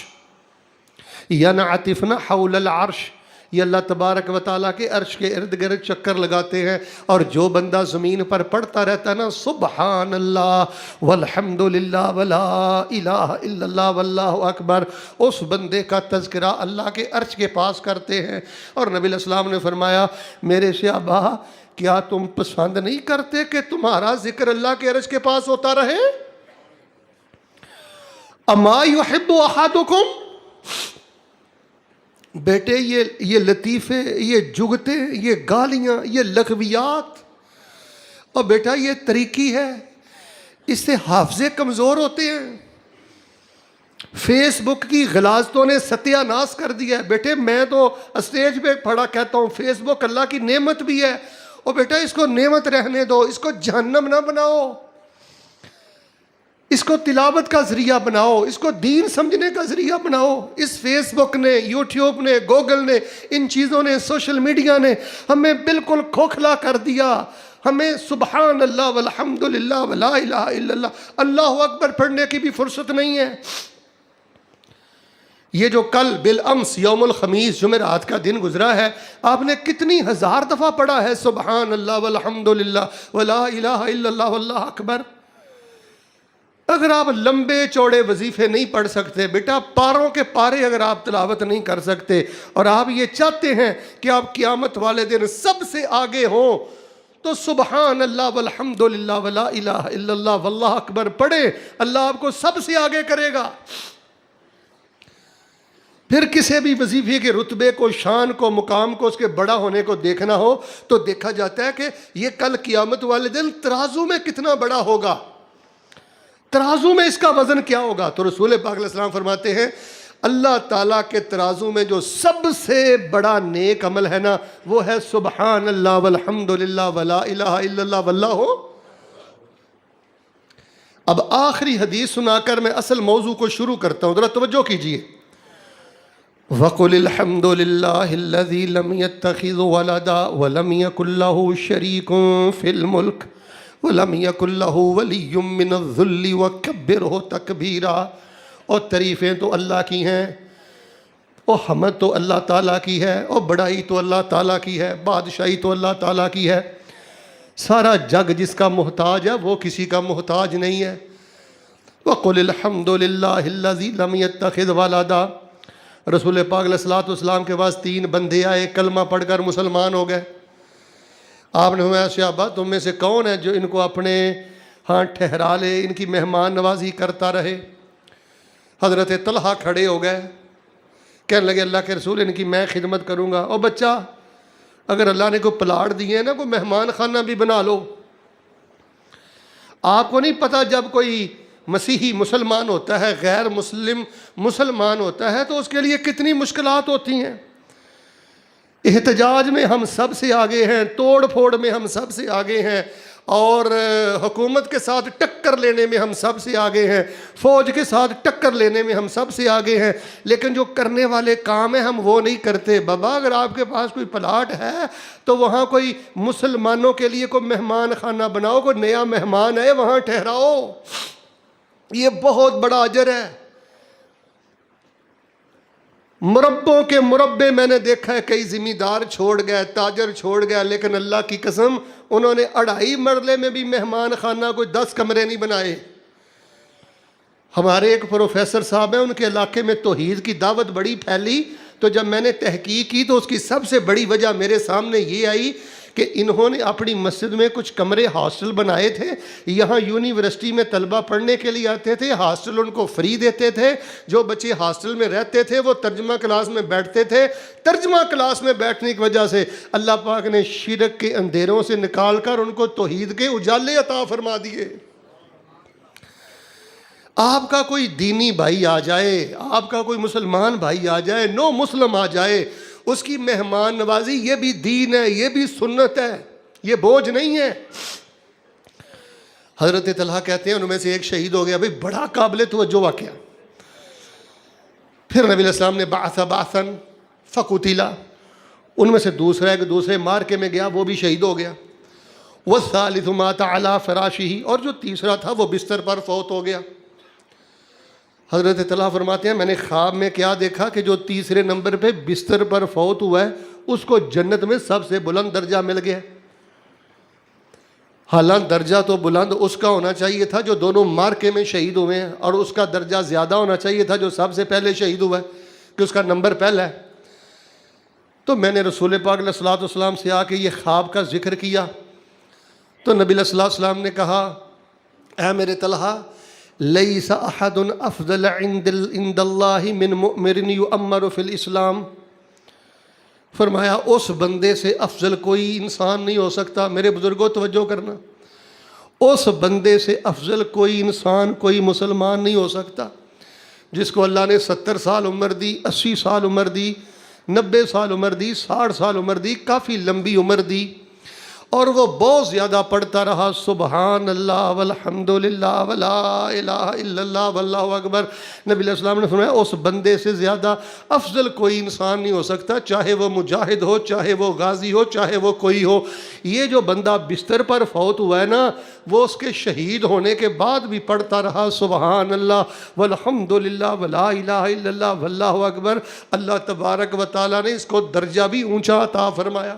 ینعطفن حول العرش، یہ اللہ تبارک و تعالیٰ کے عرش کے ارد گرد چکر لگاتے ہیں، اور جو بندہ زمین پر پڑھتا رہتا ہے نا سبحان اللہ والحمد للہ ولا الہ الا اللہ واللہ اکبر، اس بندے کا تذکرہ اللہ کے عرش کے پاس کرتے ہیں۔ اور نبی علیہ السلام نے فرمایا میرے صحابہ کیا تم پسند نہیں کرتے کہ تمہارا ذکر اللہ کے عرش کے پاس ہوتا رہے؟ اما یحب احدکم، بیٹے یہ لطیفے، یہ جگتے، یہ گالیاں، یہ لغویات، اور بیٹا یہ طریقی ہے، اس سے حافظے کمزور ہوتے ہیں۔ فیس بک کی غلاظتوں نے ستیہ ناس کر دیا ہے۔ بیٹے میں تو اسٹیج پہ پڑھا کہتا ہوں فیس بک اللہ کی نعمت بھی ہے، اور بیٹا اس کو نعمت رہنے دو، اس کو جہنم نہ بناؤ، اس کو تلاوت کا ذریعہ بناؤ، اس کو دین سمجھنے کا ذریعہ بناؤ۔ اس فیس بک نے، یوٹیوب نے، گوگل نے، ان چیزوں نے، سوشل میڈیا نے ہمیں بالکل کھوکھلا کر دیا۔ ہمیں سبحان اللہ والحمد للہ ولا الہ الا اللہ اللہ اکبر پڑھنے کی بھی فرصت نہیں ہے۔ یہ جو کل بالامس یوم الخمیس جمعرات کا دن گزرا ہے، آپ نے کتنی ہزار دفعہ پڑھا ہے سبحان اللہ والحمد للہ ولا الہ الا اللہ واللہ اکبر۔ اگر آپ لمبے چوڑے وظیفے نہیں پڑھ سکتے، بیٹا پاروں کے پارے اگر آپ تلاوت نہیں کر سکتے، اور آپ یہ چاہتے ہیں کہ آپ قیامت والے دن سب سے آگے ہوں، تو سبحان اللہ والحمد للہ ولا الہ الا اللہ واللہ اکبر پڑھیں، اللہ آپ کو سب سے آگے کرے گا۔ پھر کسی بھی وظیفے کے رتبے کو، شان کو، مقام کو، اس کے بڑا ہونے کو دیکھنا ہو تو دیکھا جاتا ہے کہ یہ کل قیامت والے دن ترازو میں کتنا بڑا ہوگا، ترازو میں اس کا وزن کیا ہوگا۔ تو رسول پاک علیہ السلام فرماتے ہیں اللہ تعالیٰ کے ترازو میں جو سب سے بڑا نیک عمل ہے نا، وہ ہے سبحان اللہ والحمد للہ ولا الہ الا اللہ واللہ۔ اب آخری حدیث سنا کر میں اصل موضوع کو شروع کرتا ہوں، ذرا توجہ کیجیے۔ وَقُلِ الْحَمْدُ لِلَّهِ الَّذِي لَمْ يَتَّخِذْ وَلَدًا وَلَمْ يَكُنْ لَهُ شَرِيكٌ فِي الْمُلْكِ وَلَمْ يَكُنْ لَهُ وَلِيٌّ مِّنَ الذُّلِّ وَكَبِّرْهُ تَكْبِيرًا۔ اور تعریفیں تو اللہ کی ہیں، اور حمد تو اللہ تعالیٰ کی ہے، اور بڑائی تو اللہ تعالیٰ کی ہے، بادشاہی تو اللہ تعالیٰ کی ہے۔ سارا جگ جس کا محتاج ہے وہ کسی کا محتاج نہیں ہے۔ وَقُلِ الْحَمْدُ لِلَّهِ الَّذِي لَمْ يَتَّخِذْ وَلَدًا۔ رسول پاک علیہ السلام کے پاس 3 بندے آئے، کلمہ پڑھ کر مسلمان ہو گئے۔ آپ نے فرمایا صحابہ تم میں سے کون ہے جو ان کو اپنے ہاں ٹھہرا لے، ان کی مہمان نوازی کرتا رہے؟ حضرت طلحہ کھڑے ہو گئے، کہنے لگے اللہ کے رسول ان کی میں خدمت کروں گا۔ اور بچہ اگر اللہ نے کوئی پلاٹ دیے ہیں نا، کوئی مہمان خانہ بھی بنا لو۔ آپ کو نہیں پتہ جب کوئی مسیحی مسلمان ہوتا ہے، غیر مسلم مسلمان ہوتا ہے، تو اس کے لیے کتنی مشکلات ہوتی ہیں۔ احتجاج میں ہم سب سے آگے ہیں، توڑ پھوڑ میں ہم سب سے آگے ہیں، اور حکومت کے ساتھ ٹکر لینے میں ہم سب سے آگے ہیں، فوج کے ساتھ ٹکر لینے میں ہم سب سے آگے ہیں، لیکن جو کرنے والے کام ہیں ہم وہ نہیں کرتے۔ بابا اگر آپ کے پاس کوئی پلاٹ ہے تو وہاں کوئی مسلمانوں کے لیے کوئی مہمان خانہ بناؤ، کوئی نیا مہمان ہے وہاں ٹھہراؤ، یہ بہت بڑا اجر ہے۔ مربوں کے مربے میں نے دیکھا ہے، کئی زمیندار چھوڑ گئے، تاجر چھوڑ گیا، لیکن اللہ کی قسم انہوں نے 2.5 مرلے میں بھی مہمان خانہ کوئی 10 کمرے نہیں بنائے۔ ہمارے ایک پروفیسر صاحب ہیں، ان کے علاقے میں توحید کی دعوت بڑی پھیلی، تو جب میں نے تحقیق کی تو اس کی سب سے بڑی وجہ میرے سامنے یہ آئی کہ انہوں نے اپنی مسجد میں کچھ کمرے ہاسٹل بنائے تھے، یہاں یونیورسٹی میں طلبہ پڑھنے کے لیے آتے تھے، ہاسٹل ان کو فری دیتے تھے، جو بچے ہاسٹل میں رہتے تھے وہ ترجمہ کلاس میں بیٹھتے تھے، ترجمہ کلاس میں بیٹھنے کی وجہ سے اللہ پاک نے شرک کے اندھیروں سے نکال کر ان کو توحید کے اجالے عطا فرما دیے۔ آپ کا کوئی دینی بھائی آ جائے، آپ کا کوئی مسلمان بھائی آ جائے، نو مسلم آ جائے، اس کی مہمان نوازی یہ بھی دین ہے، یہ بھی سنت ہے، یہ بوجھ نہیں ہے۔ حضرت طلحہ کہتے ہیں ان میں سے ایک شہید ہو گیا، بھئی بڑا قابل توجہ واقعہ۔ پھر نبی علیہ السلام نے بعث بعثا فقتلا، ان میں سے دوسرا ایک دوسرے مارکے میں گیا، وہ بھی شہید ہو گیا۔ والثالث مات علی فراشہ، اور جو تیسرا تھا وہ بستر پر فوت ہو گیا۔ حضرت طلحہ فرماتے ہیں میں نے خواب میں کیا دیکھا کہ جو تیسرے نمبر پہ بستر پر فوت ہوا ہے اس کو جنت میں سب سے بلند درجہ مل گیا۔ حالانکہ درجہ تو بلند اس کا ہونا چاہیے تھا جو دونوں مارکے میں شہید ہوئے ہیں، اور اس کا درجہ زیادہ ہونا چاہیے تھا جو سب سے پہلے شہید ہوا ہے، کہ اس کا نمبر پہلا ہے۔ تو میں نے رسول پاک علیہ الصلوۃ والسلام سے آ کے یہ خواب کا ذکر کیا، تو نبی علیہ الصلوۃ والسلام نے کہا اے میرے طلحہ، لیس احد افضل عند اللہ من مؤمر یؤمر فی الاسلام، فرمایا اس بندے سے افضل کوئی انسان نہیں ہو سکتا، میرے بزرگوں توجہ کرنا، اس بندے سے افضل کوئی انسان، کوئی مسلمان نہیں ہو سکتا جس کو اللہ نے 70 سال عمر دی، 80 سال عمر دی، 90 سال عمر دی، 60 سال عمر دی، کافی لمبی عمر دی، اور وہ بہت زیادہ پڑھتا رہا سبحان اللہ والحمد للہ ولا الہ الا اللہ واللہ اکبر۔ نبی علیہ السلام نے فرمایا اس بندے سے زیادہ افضل کوئی انسان نہیں ہو سکتا، چاہے وہ مجاہد ہو، چاہے وہ غازی ہو، چاہے وہ کوئی ہو۔ یہ جو بندہ بستر پر فوت ہوا ہے نا، وہ اس کے شہید ہونے کے بعد بھی پڑھتا رہا سبحان اللہ والحمد للہ ولا الہ الا اللہ واللہ اکبر، اللہ تبارک و تعالیٰ نے اس کو درجہ بھی اونچا عطا فرمایا۔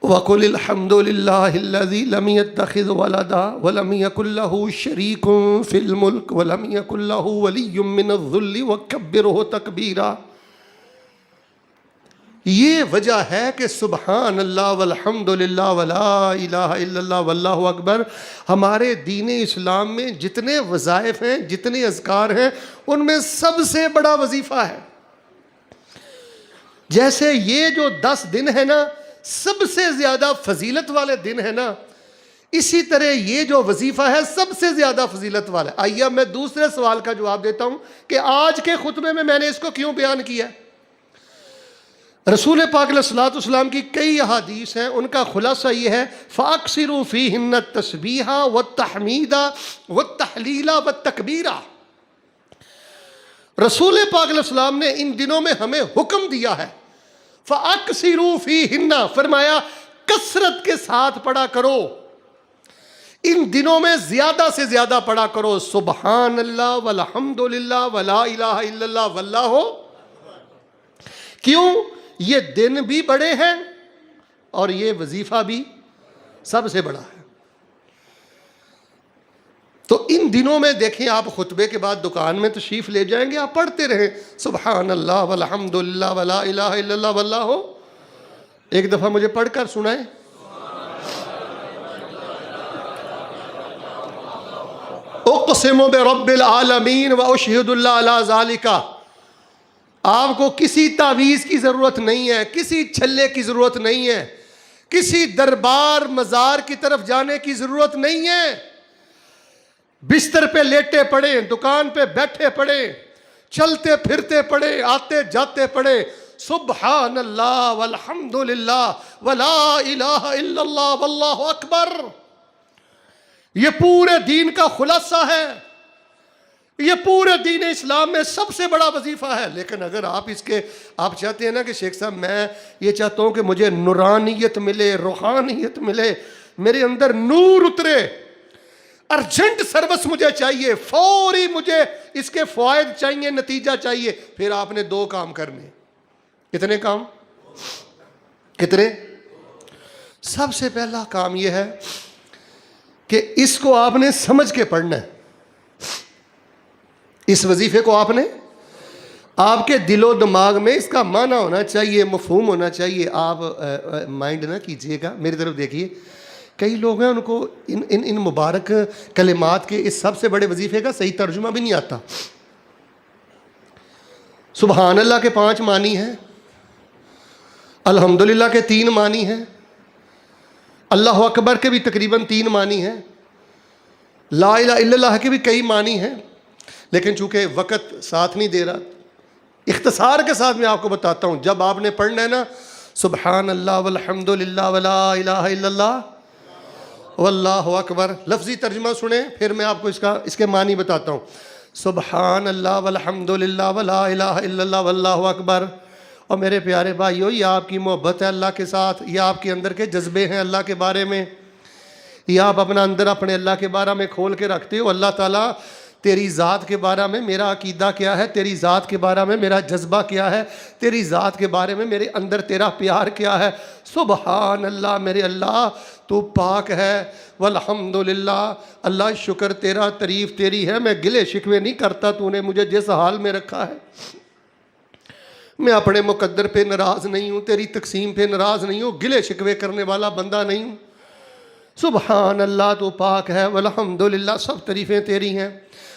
وَقُلِ الْحَمْدُ لِلَّهِ الَّذِي لَمْ يَتَّخِذْ وَلَدًا وَلَمْ يَكُنْ لَهُ شَرِيكٌ فِي الْمُلْكِ وَلَمْ يَكُنْ لَهُ وَلِيٌّ مِّنَ الذُّلِّ وَكَبِّرْهُ تَكْبِيرًا۔ یہ وجہ ہے کہ سبحان اللہ والحمد للہ ولا الہ الا اللہ واللہ اکبر ہمارے دین اسلام میں جتنے وظائف ہیں، جتنے اذکار ہیں، ان میں سب سے بڑا وظیفہ ہے۔ جیسے یہ جو 10 دن ہے نا سب سے زیادہ فضیلت والے دن ہے نا، اسی طرح یہ جو وظیفہ ہے سب سے زیادہ فضیلت والا ہے۔ آئیے میں دوسرے سوال کا جواب دیتا ہوں کہ آج کے خطبے میں نے اس کو کیوں بیان کیا ہے۔ رسول پاک علیہ الصلوۃ والسلام کی کئی احادیث ہیں، ان کا خلاصہ یہ ہے فَأَكْثِرُوا فِيهِنَّ التَّسْبِيحَ وَالتَّحْمِيدَ وَالتَّحْلِيلَ وَالتَّكْبِيرَ۔ رسول پاک علیہ السلام نے ان دنوں میں ہمیں حکم دیا ہے، فَأَكْثِرُوا فِيهِنَّ، فرمایا کثرت کے ساتھ پڑھا کرو، ان دنوں میں زیادہ سے زیادہ پڑھا کرو سبحان اللہ والحمد للہ ولا الہ الا اللہ واللہ۔ کیوں؟ یہ دن بھی بڑے ہیں اور یہ وظیفہ بھی سب سے بڑا ہے۔ تو ان دنوں میں دیکھیں آپ خطبے کے بعد دکان میں تشریف لے جائیں گے، آپ پڑھتے رہیں سبحان اللہ والحمد للہ ولا الہ الا اللہ واللہ۔ ایک دفعہ مجھے پڑھ کر سنائیں۔ اقسم برب العالمین واشہد اللہ علی ذالک۔ آپ کو کسی تعویذ کی ضرورت نہیں ہے، کسی چھلے کی ضرورت نہیں ہے، کسی دربار مزار کی طرف جانے کی ضرورت نہیں ہے۔ بستر پہ لیٹے پڑے، دکان پہ بیٹھے پڑے، چلتے پھرتے پڑے، آتے جاتے پڑے سبحان اللہ والحمد للہ ولا الہ الا اللہ واللہ اکبر۔ یہ پورے دین کا خلاصہ ہے، یہ پورے دین اسلام میں سب سے بڑا وظیفہ ہے۔ لیکن اگر آپ چاہتے ہیں نا کہ شیخ صاحب میں یہ چاہتا ہوں کہ مجھے نورانیت ملے، روحانیت ملے، میرے اندر نور اترے، ارجنٹ سروس مجھے چاہیے، فوری مجھے اس کے فوائد چاہیے، نتیجہ چاہیے، پھر آپ نے 2 کام کرنے. کتنے کام؟ کتنے؟ سب سے پہلا کام یہ ہے کہ اس کو آپ نے سمجھ کے پڑھنا ہے. اس وظیفے کو آپ کے دل و دماغ میں اس کا معنی ہونا چاہیے، مفہوم ہونا چاہیے. آپ مائنڈ نہ کیجئے گا، میری طرف دیکھیے. کئی لوگ ہیں ان کو ان مبارک کلمات کے اس سب سے بڑے وظیفے کا صحیح ترجمہ بھی نہیں آتا. سبحان اللہ کے 5 معنی ہیں، الحمدللہ کے 3 معنی ہیں، اللہ اکبر کے بھی تقریباً 3 معنی ہیں، لا الہ الا اللہ کے بھی کئی معنی ہیں. لیکن چونکہ وقت ساتھ نہیں دے رہا، اختصار کے ساتھ میں آپ کو بتاتا ہوں. جب آپ نے پڑھنا ہے نا سبحان اللہ والحمدللہ ولا الہ الا اللہ واللہ اکبر، لفظی ترجمہ سنیں، پھر میں آپ کو اس کے معنی بتاتا ہوں. سبحان اللہ والحمدللہ ولا الہ الا اللہ واللہ اکبر. اور میرے پیارے بھائیو، یہ آپ کی محبت ہے اللہ کے ساتھ، یہ آپ کے اندر کے جذبے ہیں اللہ کے بارے میں، یہ آپ اپنا اندر اپنے اللہ کے بارے میں کھول کے رکھتے ہو. اللہ تعالیٰ تیری ذات کے بارے میں میرا عقیدہ کیا ہے، تیری ذات کے بارے میں میرا جذبہ کیا ہے، تیری ذات کے بارے میں میرے اندر تیرا پیار کیا ہے. سبحان اللہ، میرے اللہ تو پاک ہے، والحمدللہ، اللہ شکر تیرا، تعریف تیری ہے، میں گلے شکوے نہیں کرتا، تو نے مجھے جس حال میں رکھا ہے. میں اپنے مقدر پہ ناراض نہیں ہوں، تیری تقسیم پہ ناراض نہیں ہوں، گلے شکوے کرنے والا بندہ نہیں ہوں. سبحان اللہ تو پاک ہے، والحمدللہ سب تعریفیں تیری ہیں،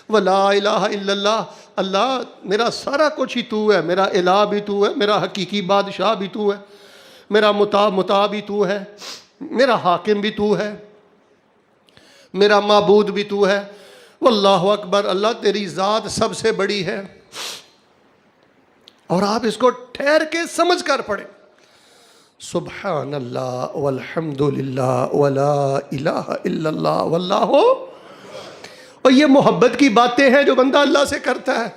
ولا الہ الا اللہ، اللہ میرا سارا کچھ ہی تو ہے، میرا الہ بھی تو ہے، میرا حقیقی بادشاہ بھی تو ہے، میرا متا بھی تو ہے، میرا حاکم بھی تو ہے، میرا معبود بھی تو ہے. واللہ اکبر، اللہ تیری ذات سب سے بڑی ہے. اور آپ اس کو ٹھہر کے سمجھ کر پڑھیں. سبحان اللہ والحمدللہ ولا الہ الا اللہ واللہ. اور یہ محبت کی باتیں ہیں جو بندہ اللہ سے کرتا ہے.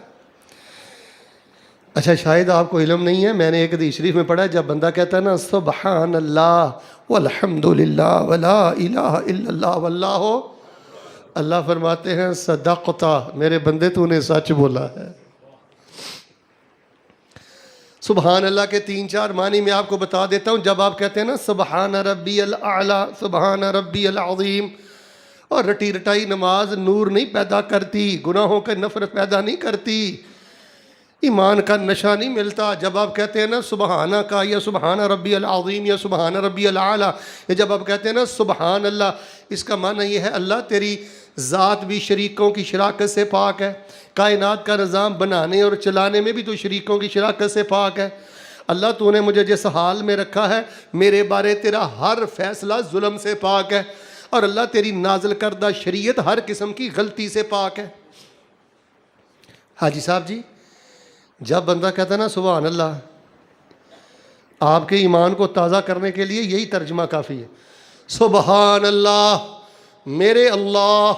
اچھا شاید آپ کو علم نہیں ہے، میں نے ایک حدیث شریف میں پڑھا ہے، جب بندہ کہتا ہے نا سبحان اللہ والحمدللہ ولا الہ الا اللہ واللہ، اللہ فرماتے ہیں صدقتا، میرے بندے تو نے سچ بولا ہے. سبحان اللہ کے 3-4 معنی میں آپ کو بتا دیتا ہوں. جب آپ کہتے ہیں نا سبحان ربی الاعلیٰ، سبحان ربی العظیم، اور رٹی رٹائی نماز نور نہیں پیدا کرتی، گناہوں کا نفرت پیدا نہیں کرتی، ایمان کا نشہ نہیں ملتا. جب آپ کہتے ہیں نا سبحانہ کا، یا سبحان ربی العظیم، یا سبحان ربی الاعلیٰ، یا جب آپ کہتے ہیں نا سبحان اللہ، اس کا معنی یہ ہے اللہ تیری ذات بھی شریکوں کی شراکت سے پاک ہے، کائنات کا نظام بنانے اور چلانے میں بھی تو شریکوں کی شراکت سے پاک ہے. اللہ تو نے مجھے جس حال میں رکھا ہے، میرے بارے تیرا ہر فیصلہ ظلم سے پاک ہے، اور اللہ تیری نازل کردہ شریعت ہر قسم کی غلطی سے پاک ہے. حاجی صاحب جی، جب بندہ کہتا ہے نا سبحان اللہ، آپ کے ایمان کو تازہ کرنے کے لیے یہی ترجمہ کافی ہے. سبحان اللہ، میرے اللہ،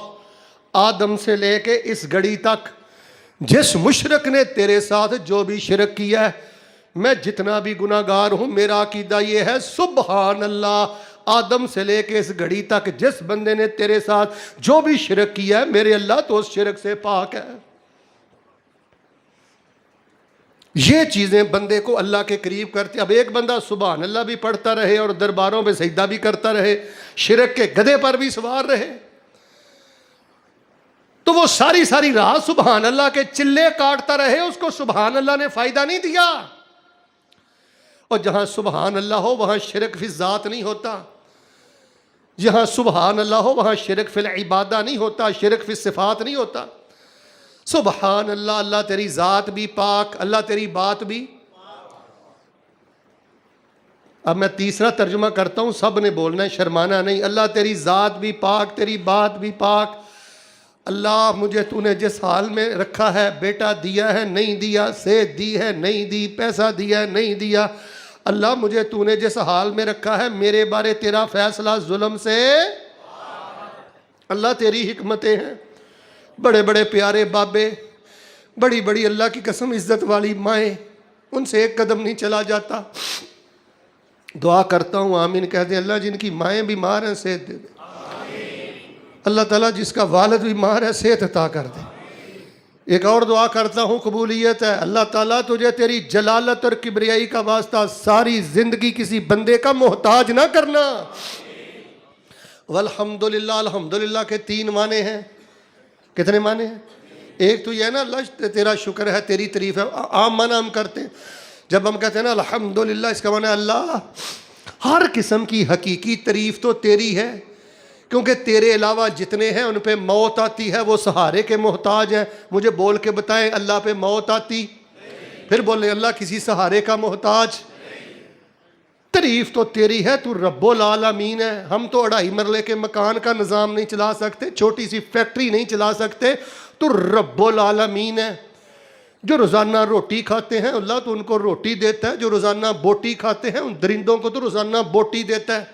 آدم سے لے کے اس گھڑی تک جس مشرک نے تیرے ساتھ جو بھی شرک کیا ہے، میں جتنا بھی گناہ گار ہوں، میرا عقیدہ یہ ہے سبحان اللہ، آدم سے لے کے اس گھڑی تک جس بندے نے تیرے ساتھ جو بھی شرک کیا ہے، میرے اللہ تو اس شرک سے پاک ہے. یہ چیزیں بندے کو اللہ کے قریب کرتی. اب ایک بندہ سبحان اللہ بھی پڑھتا رہے اور درباروں پہ سجدہ بھی کرتا رہے، شرک کے گدھے پر بھی سوار رہے، تو وہ ساری رات سبحان اللہ کے چلے کاٹتا رہے، اس کو سبحان اللہ نے فائدہ نہیں دیا. اور جہاں سبحان اللہ ہو وہاں شرک فی الذات نہیں ہوتا، جہاں سبحان اللہ ہو وہاں شرک فی العبادہ نہیں ہوتا، شرک فی الصفات نہیں ہوتا. سبحان اللہ، اللہ تیری ذات بھی پاک، اللہ تیری بات بھی. اب میں تیسرا ترجمہ کرتا ہوں، سب نے بولنا ہے، شرمانا نہیں. اللہ تیری ذات بھی پاک، تیری بات بھی پاک. اللہ مجھے تو نے جس حال میں رکھا ہے، بیٹا دیا ہے نہیں دیا، صحت دی ہے نہیں دی، پیسہ دیا ہے نہیں دیا، اللہ مجھے تو نے جس حال میں رکھا ہے، میرے بارے تیرا فیصلہ ظلم سے. اللہ تیری حکمتیں ہیں. بڑے بڑے پیارے بابے، بڑی بڑی اللہ کی قسم عزت والی مائیں، ان سے ایک قدم نہیں چلا جاتا. دعا کرتا ہوں آمین کہہ دیں. اللہ جن کی مائیں بیمار ہیں صحت دے دے. اللہ تعالیٰ جس کا والد بیمار ہے صحت عطا کر دے۔ ایک اور دعا کرتا ہوں قبولیت ہے، اللہ تعالیٰ تجھے تیری جلالت اور کبریائی کا واسطہ ساری زندگی کسی بندے کا محتاج نہ کرنا۔ والحمدللہ، الحمدللہ کے 3 معنی ہیں۔ کتنے معنی ہیں؟ ایک تو یہ ہے نا اللہ تیرا شکر ہے، تیری تعریف ہے، عام معنی ہم کرتے ہیں۔ جب ہم کہتے ہیں نا الحمدللہ، اس کا معنی ہے اللہ ہر قسم کی حقیقی تعریف تو تیری ہے، کیونکہ تیرے علاوہ جتنے ہیں ان پہ موت آتی ہے، وہ سہارے کے محتاج ہیں۔ مجھے بول کے بتائیں اللہ پہ موت آتی؟ پھر بولیں اللہ کسی سہارے کا محتاج؟ تعریف تو تیری ہے، تو رب العالمین ہے۔ ہم تو 2.5 مرلے کے مکان کا نظام نہیں چلا سکتے، چھوٹی سی فیکٹری نہیں چلا سکتے، تو رب العالمین ہے۔ جو روزانہ روٹی کھاتے ہیں اللہ تو ان کو روٹی دیتا ہے، جو روزانہ بوٹی کھاتے ہیں ان درندوں کو تو روزانہ بوٹی دیتا ہے۔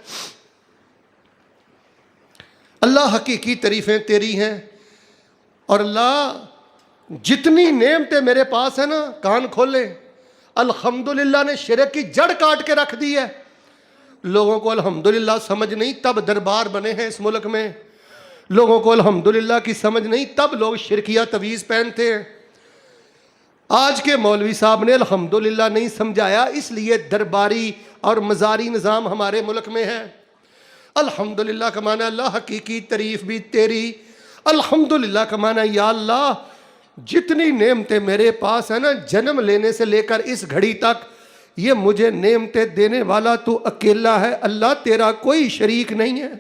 اللہ حقیقی تعریفیں تیری ہیں، اور اللہ جتنی نعمتیں میرے پاس ہیں نا، کان کھولے، الحمدللہ نے شرک کی جڑ کاٹ کے رکھ دی ہے۔ لوگوں کو الحمدللہ سمجھ نہیں، تب دربار بنے ہیں اس ملک میں۔ لوگوں کو الحمدللہ کی سمجھ نہیں، تب لوگ شرکیہ تویز پہنتے ہیں۔ آج کے مولوی صاحب نے الحمدللہ نہیں سمجھایا، اس لیے درباری اور مزاری نظام ہمارے ملک میں ہے۔ الحمدللہ کا معنی اللہ حقیقی تعریف بھی تیری۔ الحمدللہ کا معنی یا اللہ جتنی نعمتیں میرے پاس ہیں نا، جنم لینے سے لے کر اس گھڑی تک یہ مجھے نعمتیں دینے والا تو اکیلا ہے، اللہ تیرا کوئی شریک نہیں ہے۔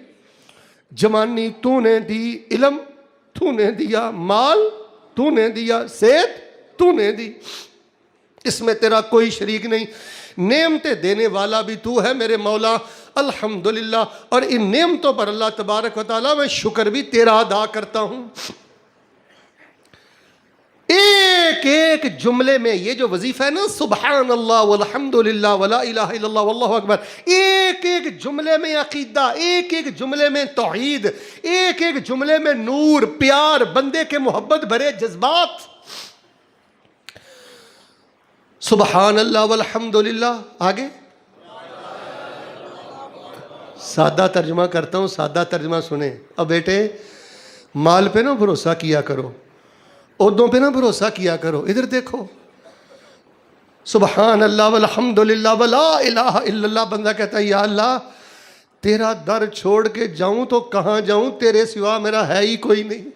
جوانی تو نے دی، علم تو نے دیا، مال تو نے دیا، صحت تو نے دی، اس میں تیرا کوئی شریک نہیں۔ نعمتیں دینے والا بھی تو ہے میرے مولا، الحمدللہ۔ اور ان نعمتوں پر اللہ تبارک و تعالیٰ میں شکر بھی تیرا ادا کرتا ہوں۔ ایک ایک جملے میں یہ جو وظیفہ ہے نا، سبحان اللہ والحمدللہ ولا الہ الا اللہ واللہ اکبر، ایک ایک جملے میں عقیدہ، ایک ایک جملے میں توحید، ایک ایک جملے میں نور، پیار، بندے کے محبت بھرے جذبات۔ سبحان اللہ والحمدللہ، آگے سادہ ترجمہ کرتا ہوں، سادہ ترجمہ سنیں۔ اب بیٹے مال پہ نہ بھروسہ کیا کرو، عہدوں پہ نہ بھروسہ کیا کرو، ادھر دیکھو، سبحان اللہ والحمدللہ ولا الہ الا اللہ۔ بندہ کہتا ہے یا اللہ تیرا در چھوڑ کے جاؤں تو کہاں جاؤں، تیرے سوا میرا ہے ہی کوئی نہیں۔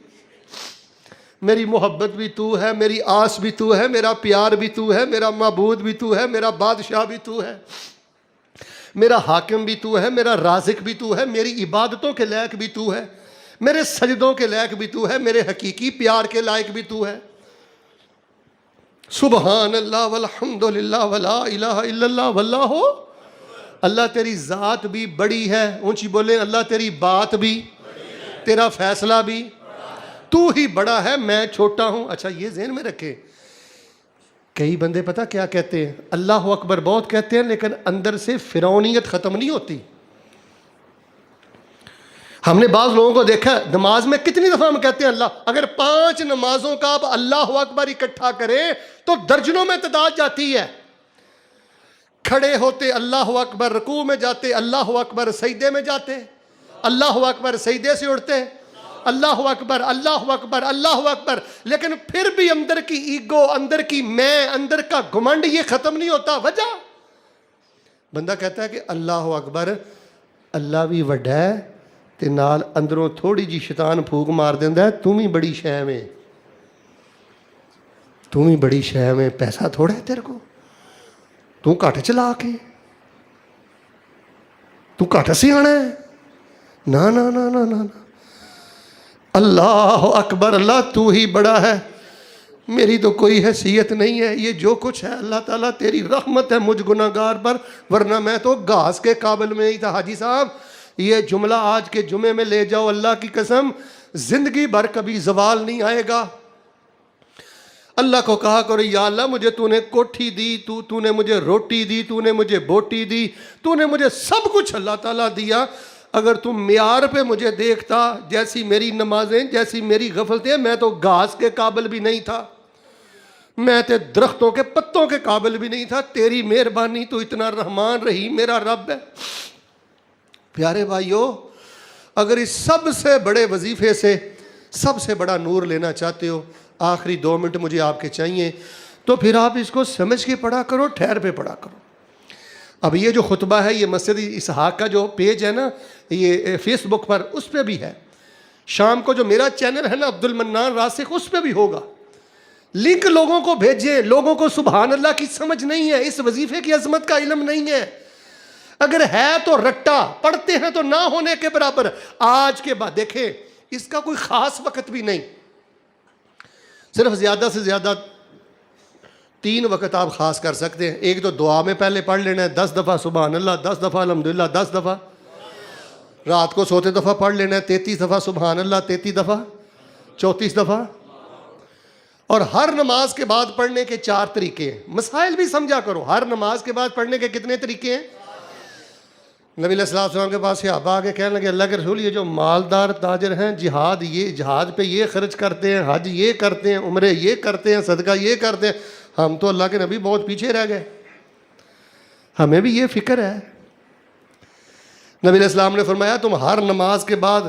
میری محبت بھی تو ہے، میری آس بھی تو ہے، میرا پیار بھی تو ہے، میرا معبود بھی تو ہے، میرا بادشاہ بھی تو ہے، میرا حاکم بھی تو ہے، میرا رازق بھی تو ہے، میری عبادتوں کے لائق بھی تو ہے، میرے سجدوں کے لائق بھی تو ہے، میرے حقیقی پیار کے لائق بھی تو ہے۔ سبحان اللہ والحمدللہ ولا الہ الا اللہ واللہ ہو۔ اللہ تیری ذات بھی بڑی ہے، اونچی بولیں اللہ تیری بات بھی، تیرا فیصلہ بھی، تو ہی بڑا ہے میں چھوٹا ہوں۔ اچھا یہ ذہن میں رکھے، کئی بندے پتہ کیا کہتے ہیں، اللہ اکبر بہت کہتے ہیں لیکن اندر سے فرعونیت ختم نہیں ہوتی۔ ہم نے بعض لوگوں کو دیکھا نماز میں کتنی دفعہ ہم کہتے ہیں اللہ، اگر 5 نمازوں کا آپ اللہ اکبر اکٹھا کریں تو درجنوں میں تعداد جاتی ہے۔ کھڑے ہوتے اللہ اکبر، رکوع میں جاتے اللہ اکبر، سجدے میں جاتے اللہ اکبر، سجدے سے اٹھتے اللہ اکبر اللہ اکبر اللہ اکبر، لیکن پھر بھی اندر کی ایگو، اندر کی میں، اندر کا گھمنڈ یہ ختم نہیں ہوتا۔ وجہ بندہ کہتا ہے کہ اللہ اکبر، اللہ بھی وڈا ہے تے نال اندروں تھوڑی جی شیطان پھوک مار دیندا ہے، تم ہی بڑی شے میں، تم ہی بڑی شے میں، پیسہ تھوڑا ہے تیرے کو، تو گھٹ چلا کے، تو گھٹ سے آنا ہے، نا نا نا نا نا، اللہ اکبر، اللہ تو ہی بڑا ہے، میری تو کوئی حیثیت نہیں ہے، یہ جو کچھ ہے اللہ تعالیٰ تیری رحمت ہے مجھ گناہگار پر، ورنہ میں تو گھاس کے قابل میں ہی تھا۔ حاجی صاحب یہ جملہ آج کے جمعے میں لے جاؤ، اللہ کی قسم زندگی بھر کبھی زوال نہیں آئے گا۔ اللہ کو کہا کرو یا اللہ مجھے تو نے کوٹھی دی، تو نے مجھے روٹی دی، تو نے مجھے بوٹی دی، تو نے مجھے سب کچھ اللہ تعالیٰ دیا، اگر تم معیار پہ مجھے دیکھتا، جیسی میری نمازیں، جیسی میری غفلتیں، میں تو گھاس کے قابل بھی نہیں تھا، میں تے درختوں کے پتوں کے قابل بھی نہیں تھا، تیری مہربانی تو اتنا رحمان رحیم میرا رب ہے۔ پیارے بھائیو، اگر اس سب سے بڑے وظیفے سے سب سے بڑا نور لینا چاہتے ہو، آخری 2 منٹ مجھے آپ کے چاہیے، تو پھر آپ اس کو سمجھ کے پڑھا کرو، ٹھہر پہ پڑھا کرو۔ اب یہ جو خطبہ ہے، یہ مسجد اسحاق کا جو پیج ہے نا، یہ فیس بک پر، اس پہ بھی ہے۔ شام کو جو میرا چینل ہے نا عبد المنان راسخ، اس پہ بھی ہوگا۔ لنک لوگوں کو بھیجیں۔ لوگوں کو سبحان اللہ کی سمجھ نہیں ہے، اس وظیفے کی عظمت کا علم نہیں ہے۔ اگر ہے تو رٹا، پڑھتے ہیں تو نہ ہونے کے برابر۔ آج کے بعد دیکھیں، اس کا کوئی خاص وقت بھی نہیں، صرف زیادہ سے زیادہ 3 وقت آپ خاص کر سکتے ہیں۔ ایک تو دعا میں پہلے پڑھ لینا ہے 10 دفعہ سبحان اللہ، 10 دفعہ الحمدللہ، 10 دفعہ رات کو سوتے دفعہ پڑھ لینا ہے 33 دفعہ سبحان اللہ، 33 دفعہ 34 دفعہ۔ اور ہر نماز کے بعد پڑھنے کے 4 طریقے ہیں۔ مسائل بھی سمجھا کرو، ہر نماز کے بعد پڑھنے کے کتنے طریقے ہیں؟ نبی علیہ الصلوۃ والسلام کے پاس صحابہ آگے کہنے لگے، اللہ کے رسول یہ جو مالدار تاجر ہیں، جہاد پہ یہ خرچ کرتے ہیں، حج یہ کرتے ہیں، عمرے یہ کرتے ہیں، صدقہ یہ کرتے ہیں، ہم تو اللہ کے نبی بہت پیچھے رہ گئے، ہمیں بھی یہ فکر ہے۔ نبی علیہ السلام نے فرمایا تم ہر نماز کے بعد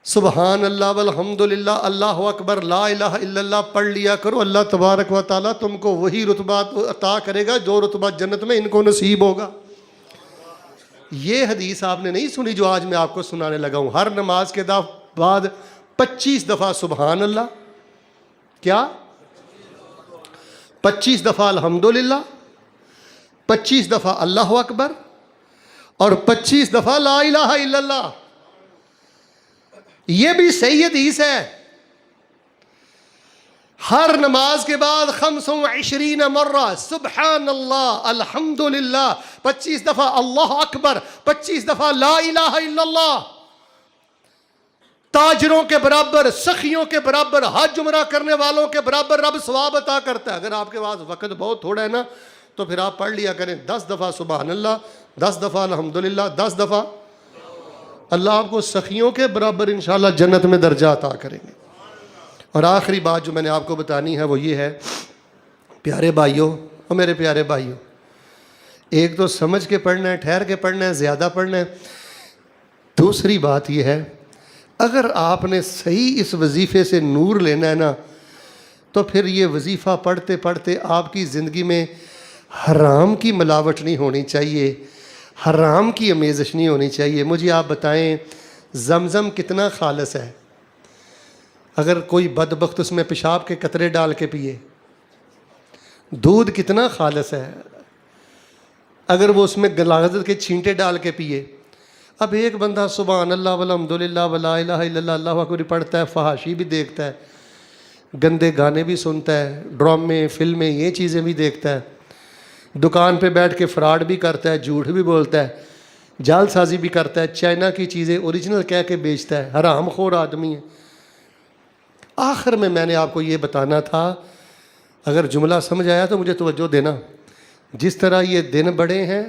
سبحان اللہ والحمدللہ، اللہ اکبر، لا الہ الا اللہ پڑھ لیا کرو، اللہ تبارک و تعالیٰ تم کو وہی رتبہ عطا کرے گا جو رتبہ جنت میں ان کو نصیب ہوگا۔ یہ حدیث آپ نے نہیں سنی جو آج میں آپ کو سنانے لگا ہوں۔ ہر نماز کے بعد 25 دفعہ سبحان اللہ، کیا 25 دفعہ الحمدللہ، 25 دفعہ اللہ اکبر، اور 25 دفعہ لا الہ الا اللہ۔ یہ بھی صحیح حدیث ہے۔ ہر نماز کے بعد 25 مرہ سبحان اللہ الحمدللہ، 25 دفعہ اللہ اکبر، 25 دفعہ لا الہ الا اللہ۔ تاجروں کے برابر، سخیوں کے برابر، حج عمرہ کرنے والوں کے برابر رب ثواب عطا کرتا ہے۔ اگر آپ کے پاس وقت بہت تھوڑا ہے نا، تو پھر آپ پڑھ لیا کریں 10 دفعہ سبحان اللہ، 10 دفعہ الحمدللہ، 10 دفعہ، اللہ آپ کو سخیوں کے برابر انشاءاللہ جنت میں درجہ عطا کریں گے۔ اور آخری بات جو میں نے آپ کو بتانی ہے وہ یہ ہے، پیارے بھائیوں اور میرے پیارے بھائیوں، ایک تو سمجھ کے پڑھنا ہے، ٹھہر کے پڑھنا ہے، زیادہ پڑھنا ہے۔ دوسری بات یہ ہے، اگر آپ نے صحیح اس وظیفے سے نور لینا ہے نا، تو پھر یہ وظیفہ پڑھتے پڑھتے آپ کی زندگی میں حرام کی ملاوٹ نہیں ہونی چاہیے، حرام کی آمیزش نہیں ہونی چاہیے۔ مجھے آپ بتائیں زمزم کتنا خالص ہے؟ اگر کوئی بدبخت اس میں پیشاب کے قطرے ڈال کے پیے، دودھ کتنا خالص ہے اگر وہ اس میں غلاظت کے چھینٹے ڈال کے پیے۔ اب ایک بندہ سبحان اللہ والحمدللہ ولا الہ الا اللہ اللہ اکبر پڑھتا ہے، فحاشی بھی دیکھتا ہے، گندے گانے بھی سنتا ہے، ڈرامے فلمیں یہ چیزیں بھی دیکھتا ہے، دکان پہ بیٹھ کے فراڈ بھی کرتا ہے، جھوٹ بھی بولتا ہے، جعل سازی بھی کرتا ہے، چائنا کی چیزیں اوریجنل کہہ کے بیچتا ہے، حرام خور آدمی ہے۔ آخر میں نے آپ کو یہ بتانا تھا، اگر جملہ سمجھ آیا تو مجھے توجہ دینا، جس طرح یہ دن بڑے ہیں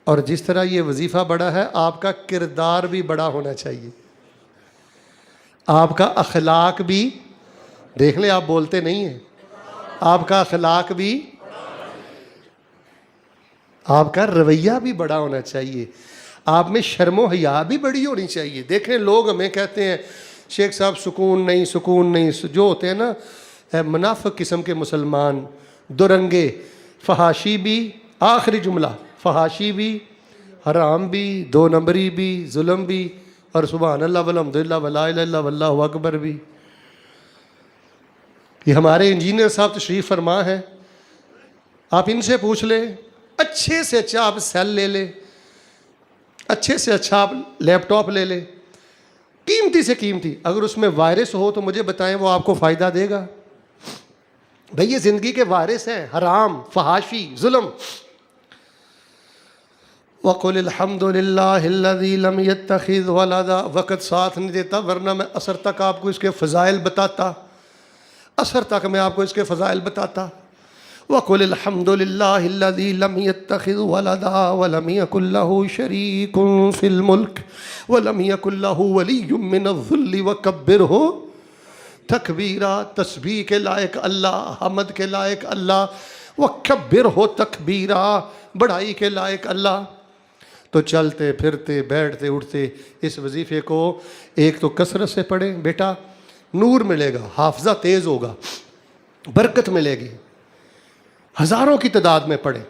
اور جس طرح یہ وظیفہ بڑا ہے، آپ کا کردار بھی بڑا ہونا چاہیے، آپ کا اخلاق بھی، دیکھ لیں آپ بولتے نہیں ہیں، آپ کا اخلاق بھی، آپ کا رویہ بھی بڑا ہونا چاہیے، آپ میں شرم و حیا بھی بڑی ہونی چاہیے۔ دیکھیں لوگ ہمیں کہتے ہیں شیخ صاحب سکون نہیں، جو ہوتے ہیں نا منافق قسم کے مسلمان، درنگے، فحاشی بھی، آخری جملہ، فحاشی بھی، حرام بھی، 2 نمبری بھی، ظلم بھی، اور سبحان اللہ والحمدللہ ولا الہ الا اللہ واللہ اکبر بھی۔ یہ ہمارے انجینئر صاحب تشریف فرما ہے، آپ ان سے پوچھ لیں، اچھے سے اچھا آپ سیل لے لیں، اچھے سے اچھا آپ لیپ ٹاپ لے لیں، قیمتی سے قیمتی، اگر اس میں وائرس ہو تو مجھے بتائیں وہ آپ کو فائدہ دے گا؟ بھئی یہ زندگی کے وائرس ہیں، حرام، فحاشی، ظلم۔ وَقُلِ الْحَمْدُ لِلَّهِ الَّذِي لَمْ يَتَّخِذْ وَلَدًا، وقت ساتھ نہیں دیتا ورنہ میں اثر تک آپ کو اس کے فضائل بتاتا، اثر تک میں آپ کو اس کے فضائل بتاتا۔ وَقُلِ الْحَمْدُ لِلَّهِ الَّذِي لَمْ يَتَّخِذْ وَلَدًا وَلَمْ يَكُنْ لَهُ شَرِيكٌ فِي الْمُلْكِ وَلَمْ يَكُنْ لَهُ وَلِيٌّ مِّنَ الذُّلِّ وَكَبِّرْهُ تکبیرہ، تسبیح کے لائق اللہ، حمد کے لائق اللہ، وَكَبِّرْهُ تکبیرہ، بڑائی کے لائق اللہ۔ تو چلتے پھرتے بیٹھتے اٹھتے اس وظیفے کو ایک تو کثرت سے پڑھیں بیٹا، نور ملے گا، حافظہ تیز ہوگا، برکت ملے گی، ہزاروں کی تعداد میں پڑھیں۔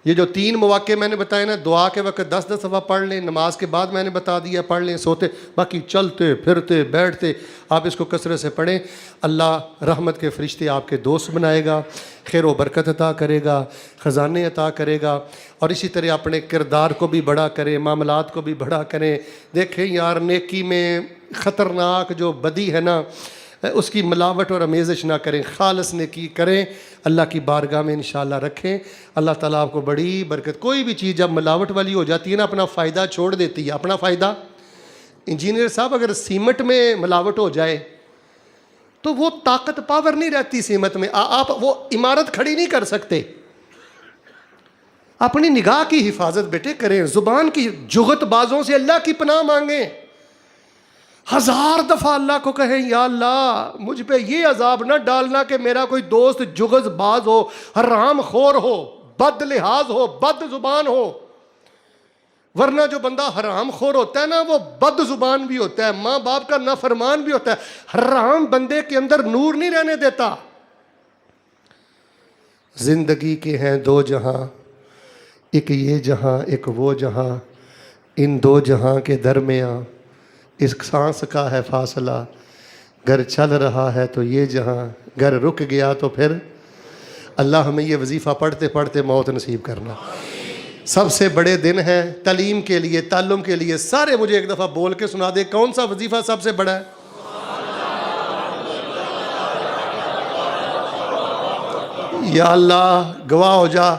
یہ جو 3 مواقع میں نے بتائے نا، دعا کے وقت 10 دفعہ پڑھ لیں، نماز کے بعد میں نے بتا دیا پڑھ لیں، سوتے، باقی چلتے پھرتے بیٹھتے آپ اس کو کثرت سے پڑھیں۔ اللہ رحمت کے فرشتے آپ کے دوست بنائے گا، خیر و برکت عطا کرے گا، خزانے عطا کرے گا، اور اسی طرح اپنے کردار کو بھی بڑا کریں، معاملات کو بھی بڑا کریں۔ دیکھیں یار، نیکی میں خطرناک جو بدی ہے نا، اس کی ملاوٹ اور امیزش نہ کریں، خالص نیکی کریں، اللہ کی بارگاہ میں انشاءاللہ رکھیں، اللہ تعالیٰ آپ کو بڑی برکت۔ کوئی بھی چیز جب ملاوٹ والی ہو جاتی ہے نا، اپنا فائدہ چھوڑ دیتی ہے، اپنا فائدہ۔ انجینئر صاحب، اگر سیمنٹ میں ملاوٹ ہو جائے تو وہ طاقت پاور نہیں رہتی سیمنٹ میں، آپ وہ عمارت کھڑی نہیں کر سکتے۔ اپنی نگاہ کی حفاظت بیٹے کریں، زبان کی جغت بازوں سے اللہ کی پناہ مانگیں، 1000 دفعہ اللہ کو کہیں یا اللہ مجھ پہ یہ عذاب نہ ڈالنا کہ میرا کوئی دوست جغز باز ہو، حرام خور ہو، بد لحاظ ہو، بد زبان ہو۔ ورنہ جو بندہ حرام خور ہوتا ہے نا، وہ بد زبان بھی ہوتا ہے، ماں باپ کا نافرمان بھی ہوتا ہے۔ حرام بندے کے اندر نور نہیں رہنے دیتا۔ زندگی کے ہیں 2 جہاں، ایک یہ جہاں ایک وہ جہاں، ان 2 جہاں کے درمیاں اس سانس کا ہے فاصلہ، گر چل رہا ہے تو یہ جہاں، گر رک گیا تو پھر۔ اللہ ہمیں یہ وظیفہ پڑھتے پڑھتے موت نصیب کرنا۔ سب سے بڑے دن ہیں تعلیم کے لیے، تعلم کے لیے۔ سارے مجھے ایک دفعہ بول کے سنا دے، کون سا وظیفہ سب سے بڑا ہے؟ یا اللہ گواہ ہو جا،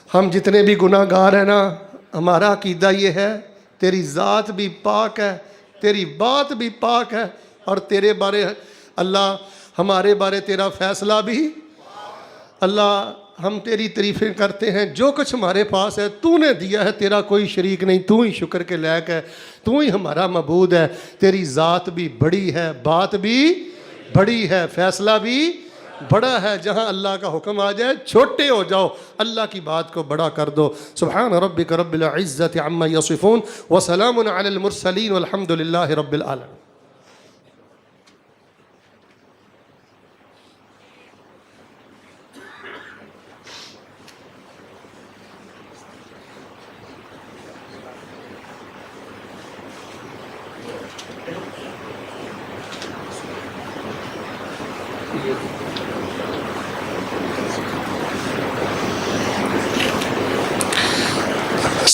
ہم جتنے بھی گناہ گار ہیں نا، ہمارا عقیدہ یہ ہے تیری ذات بھی پاک ہے، تیری بات بھی پاک ہے، اور تیرے بارے اللہ ہمارے بارے تیرا فیصلہ بھی۔ اللہ ہم تیری تعریفیں کرتے ہیں، جو کچھ ہمارے پاس ہے تو نے دیا ہے، تیرا کوئی شریک نہیں، تو ہی شکر کے لائق ہے، تو ہی ہمارا معبود ہے۔ تیری ذات بھی بڑی ہے، بات بھی بڑی ہے، فیصلہ بھی بڑا ہے۔ جہاں اللہ کا حکم آ جائے چھوٹے ہو جاؤ، اللہ کی بات کو بڑا کر دو۔ سبحان ربک رب العزت عما یصفون وسلام علی المرسلین والحمد للہ رب العالمین۔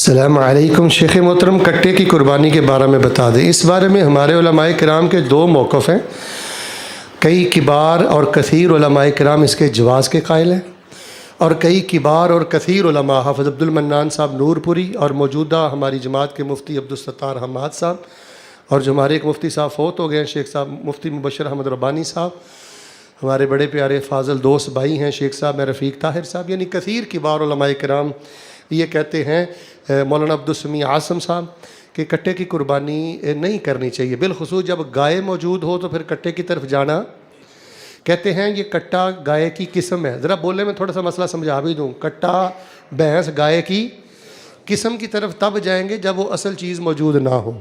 السلام علیکم۔ شیخ محترم، کٹے کی قربانی کے بارے میں بتا دیں۔ اس بارے میں ہمارے علماء کرام کے 2 موقف ہیں۔ کئی کبار اور کثیر علماء کرام اس کے جواز کے قائل ہیں، اور کئی کبار اور کثیر علماء، حافظ عبد المنان صاحب نور پوری اور موجودہ ہماری جماعت کے مفتی عبدالستار حماد صاحب، اور جو ہمارے ایک مفتی صاحب فوت ہو گئے ہیں شیخ صاحب مفتی مبشر احمد ربانی صاحب، ہمارے بڑے پیارے فاضل دوست بھائی ہیں شیخ صاحب میں رفیق طاہر صاحب، یعنی کثیر کبار علماء کرام یہ کہتے ہیں، مولانا عبدالسمیع عاصم صاحب، کہ کٹے کی قربانی نہیں کرنی چاہیے، بالخصوص جب گائے موجود ہو تو پھر کٹے کی طرف جانا۔ کہتے ہیں یہ کٹا گائے کی قسم ہے۔ ذرا بولے میں تھوڑا سا مسئلہ سمجھا بھی دوں۔ کٹا بھینس گائے کی قسم کی طرف تب جائیں گے جب وہ اصل چیز موجود نہ ہو۔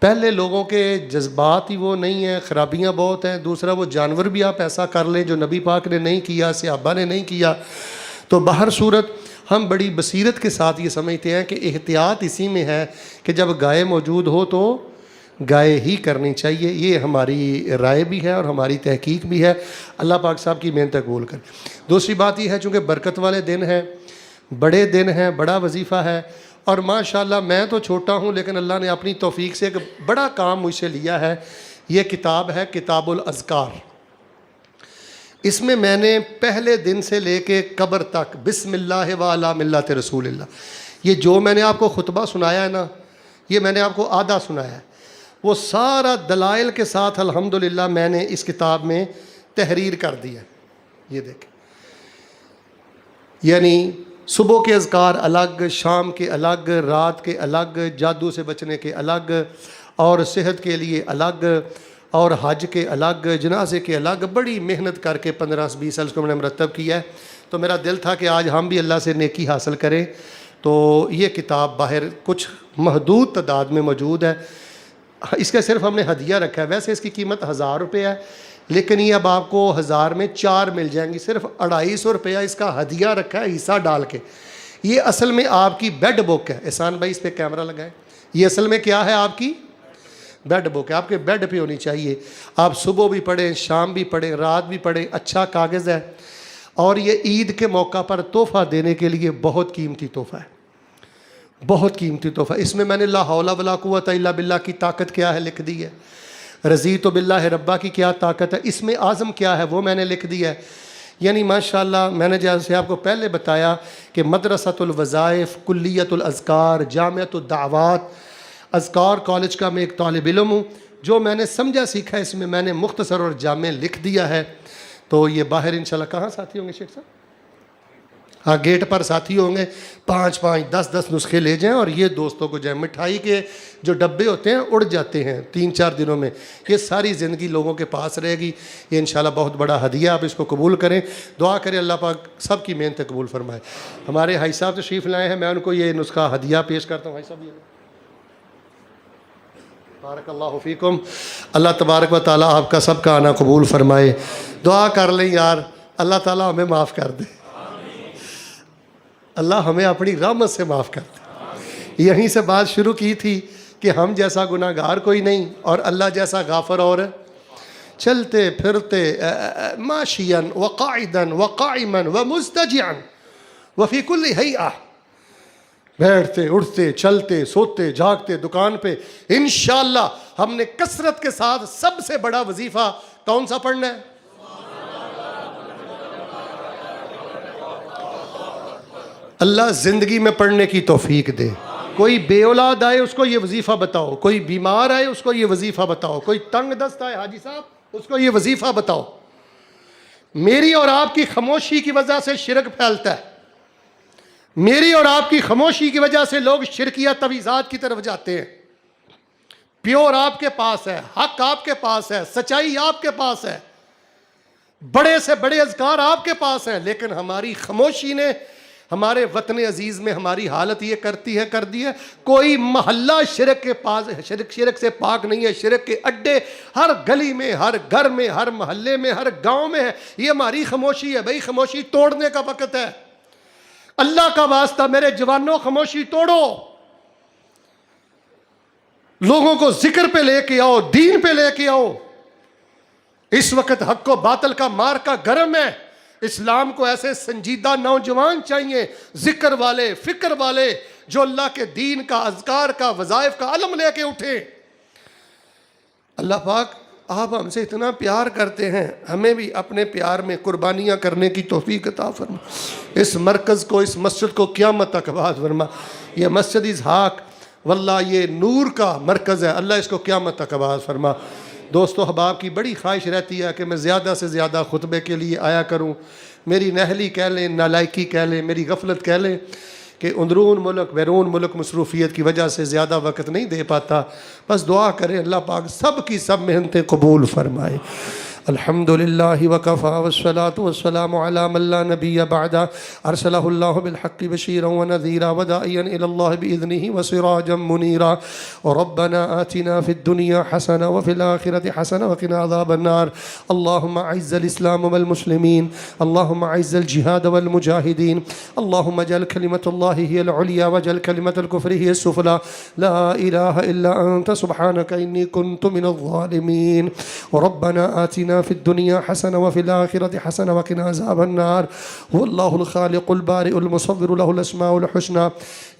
پہلے لوگوں کے جذبات ہی وہ نہیں ہیں، خرابیاں بہت ہیں۔ دوسرا وہ جانور بھی آپ ایسا کر لیں جو نبی پاک نے نہیں کیا، صحابہ نے نہیں کیا۔ تو بہر صورت ہم بڑی بصیرت کے ساتھ یہ سمجھتے ہیں کہ احتیاط اسی میں ہے کہ جب گائے موجود ہو تو گائے ہی کرنی چاہیے۔ یہ ہماری رائے بھی ہے اور ہماری تحقیق بھی ہے۔ اللہ پاک صاحب کی محنت قبول کرے۔ دوسری بات یہ ہے، چونکہ برکت والے دن ہیں، بڑے دن ہیں، بڑا وظیفہ ہے، اور ماشاءاللہ میں تو چھوٹا ہوں لیکن اللہ نے اپنی توفیق سے ایک بڑا کام مجھ سے لیا ہے۔ یہ کتاب ہے کتاب الاذکار۔ اس میں نے پہلے دن سے لے کے قبر تک بسم اللہ وعلی ملت رسول اللہ، یہ جو میں نے آپ کو خطبہ سنایا ہے نا، یہ میں نے آپ کو آدھا سنایا ہے، وہ سارا دلائل کے ساتھ الحمدللہ میں نے اس کتاب میں تحریر کر دی ہے۔ یہ دیکھیں، یعنی صبح کے اذکار الگ، شام کے الگ، رات کے الگ، جادو سے بچنے کے الگ، اور صحت کے لیے الگ، اور حج کے الگ، جنازے کے الگ، بڑی محنت کر کے 15-20 سال اس کو میں نے مرتب کیا ہے۔ تو میرا دل تھا کہ آج ہم بھی اللہ سے نیکی حاصل کریں۔ تو یہ کتاب باہر کچھ محدود تعداد میں موجود ہے. اس کا صرف ہم نے ہدیہ رکھا ہے. ویسے اس کی قیمت 1000 روپے ہے, لیکن یہ اب آپ کو 1000 میں 4 مل جائیں گی. صرف 250 روپیہ اس کا ہدیہ رکھا ہے حصہ ڈال کے. یہ اصل میں آپ کی بیڈ بک ہے. احسان بھائی اس پہ کیمرہ لگائیں. یہ اصل میں کیا ہے؟ آپ کی بیڈ بک ہے. آپ کے بیڈ پہ ہونی چاہیے. آپ صبح بھی پڑھیں, شام بھی پڑھیں, رات بھی پڑھیں. اچھا کاغذ ہے, اور یہ عید کے موقع پر تحفہ دینے کے لیے بہت قیمتی تحفہ ہے, بہت قیمتی تحفہ. اس میں نے لا حول ولا قوت الا باللہ کی طاقت کیا ہے لکھ دی ہے. رضیت باللہ ربا کی کیا طاقت ہے, اس میں اعظم کیا ہے وہ میں نے لکھ دیا ہے. یعنی ماشاءاللہ میں نے جیسے آپ کو پہلے بتایا کہ مدرسۃ الوظائف, کلیت الاذکار, جامعۃ الدعوات, اذکار کالج کا میں ایک طالب علم ہوں. جو میں نے سمجھا سیکھا اس میں نے مختصر اور جامع لکھ دیا ہے. تو یہ باہر انشاءاللہ کہاں ساتھی ہوں گے شیخ صاحب؟ ہاں گیٹ پر ساتھی ہوں گے. 5 10 نسخے لے جائیں, اور یہ دوستوں کو جائیں. مٹھائی کے جو ڈبے ہوتے ہیں اڑ جاتے ہیں 3-4 دنوں میں, یہ ساری زندگی لوگوں کے پاس رہے گی. یہ انشاءاللہ بہت بڑا ہدیہ, آپ اس کو قبول کریں. دعا کریں اللہ پاک سب کی محنت قبول فرمائے. ہمارے حاج صاحب تشریف لائے ہیں, میں ان کو یہ نسخہ ہدیہ پیش کرتا ہوں. حاج صاحب یہ بارک اللہ فیکم. اللہ تبارک و تعالیٰ آپ کا سب کا آنا قبول فرمائے. دعا کر لیں یار, اللہ تعالیٰ ہمیں معاف کر دے, اللہ ہمیں اپنی رحمت سے معاف کر دے. یہیں سے بات شروع کی تھی کہ ہم جیسا گناہ گار کوئی نہیں, اور اللہ جیسا غافر. اور چلتے پھرتے ماشیاً وقاعداً وقائماً ومستجعاً وفی کل ہیئہ, بیٹھتے اٹھتے چلتے سوتے جاگتے دکان پہ. انشاءاللہ ہم نے کثرت کے ساتھ سب سے بڑا وظیفہ کون سا پڑھنا ہے؟ اللہ زندگی میں پڑھنے کی توفیق دے. کوئی بے اولاد آئے اس کو یہ وظیفہ بتاؤ, کوئی بیمار آئے اس کو یہ وظیفہ بتاؤ, کوئی تنگ دست آئے حاجی صاحب اس کو یہ وظیفہ بتاؤ. میری اور آپ کی خاموشی کی وجہ سے شرک پھیلتا ہے. میری اور آپ کی خاموشی کی وجہ سے لوگ شرکیہ تویزات کی طرف جاتے ہیں. پیور آپ کے پاس ہے, حق آپ کے پاس ہے, سچائی آپ کے پاس ہے, بڑے سے بڑے اذکار آپ کے پاس ہیں, لیکن ہماری خاموشی نے ہمارے وطن عزیز میں ہماری حالت یہ کر دی ہے. کوئی محلہ شرک کے پاس, شرک سے پاک نہیں ہے. شرک کے اڈے ہر گلی میں, ہر گھر میں, ہر محلے میں, ہر گاؤں میں ہے. یہ ہماری خاموشی ہے. بھائی خاموشی توڑنے کا وقت ہے. اللہ کا واسطہ میرے جوانوں خاموشی توڑو. لوگوں کو ذکر پہ لے کے آؤ, دین پہ لے کے آؤ. اس وقت حق و باطل کا مار کا گرم ہے. اسلام کو ایسے سنجیدہ نوجوان چاہیے, ذکر والے, فکر والے, جو اللہ کے دین کا, اذکار کا, وظائف کا علم لے کے اٹھے. اللہ پاک آپ ہم سے اتنا پیار کرتے ہیں, ہمیں بھی اپنے پیار میں قربانیاں کرنے کی توفیق عطا فرما. اس مرکز کو, اس مسجد کو قیامت تک آباد فرما. یہ مسجد اسحاق واللہ یہ نور کا مرکز ہے, اللہ اس کو قیامت تک آباد فرما. دوستو احباب کی بڑی خواہش رہتی ہے کہ میں زیادہ سے زیادہ خطبے کے لیے آیا کروں. میری نہلی کہہ لیں, نالائکی کہہ لیں, میری غفلت کہہ لیں کہ اندرون ملک بیرون ملک مصروفیت کی وجہ سے زیادہ وقت نہیں دے پاتا. بس دعا کریں اللہ پاک سب کی سب محنتیں قبول فرمائے. الحمدللہ وکفا والصلاة والسلام علی من لا نبی بعد ارسلہ اللہ بالحق بشیرا ونذیرا وداعیا الی اللہ بإذنہ وسراجا منیرا. ربنا آتنا فی الدنیا حسنہ وفی الآخرۃ حسنہ وقنا عذاب النار. اللہم اعز الاسلام والمسلمین, اللہم اعز الجہاد والمجاہدین, اللہم اجعل کلمۃ اللہ ہی العلیٰ واجعل کلمۃ الکفر ہی السفلی. لا الہ الا انت سبحانک انی کنت من الظالمین. ربنا آتنا في الدنيا حسنة وفي الآخرة حسنة وقنا عذاب النار. هو الله الخالق البارئ المصور له الأسماء الحسنى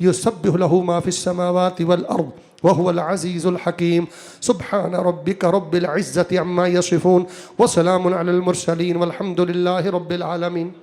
يسبح له ما في السماوات والأرض وهو العزيز الحكيم. سبحان ربك رب العزة عما يصفون وسلام على المرسلين والحمد لله رب العالمين.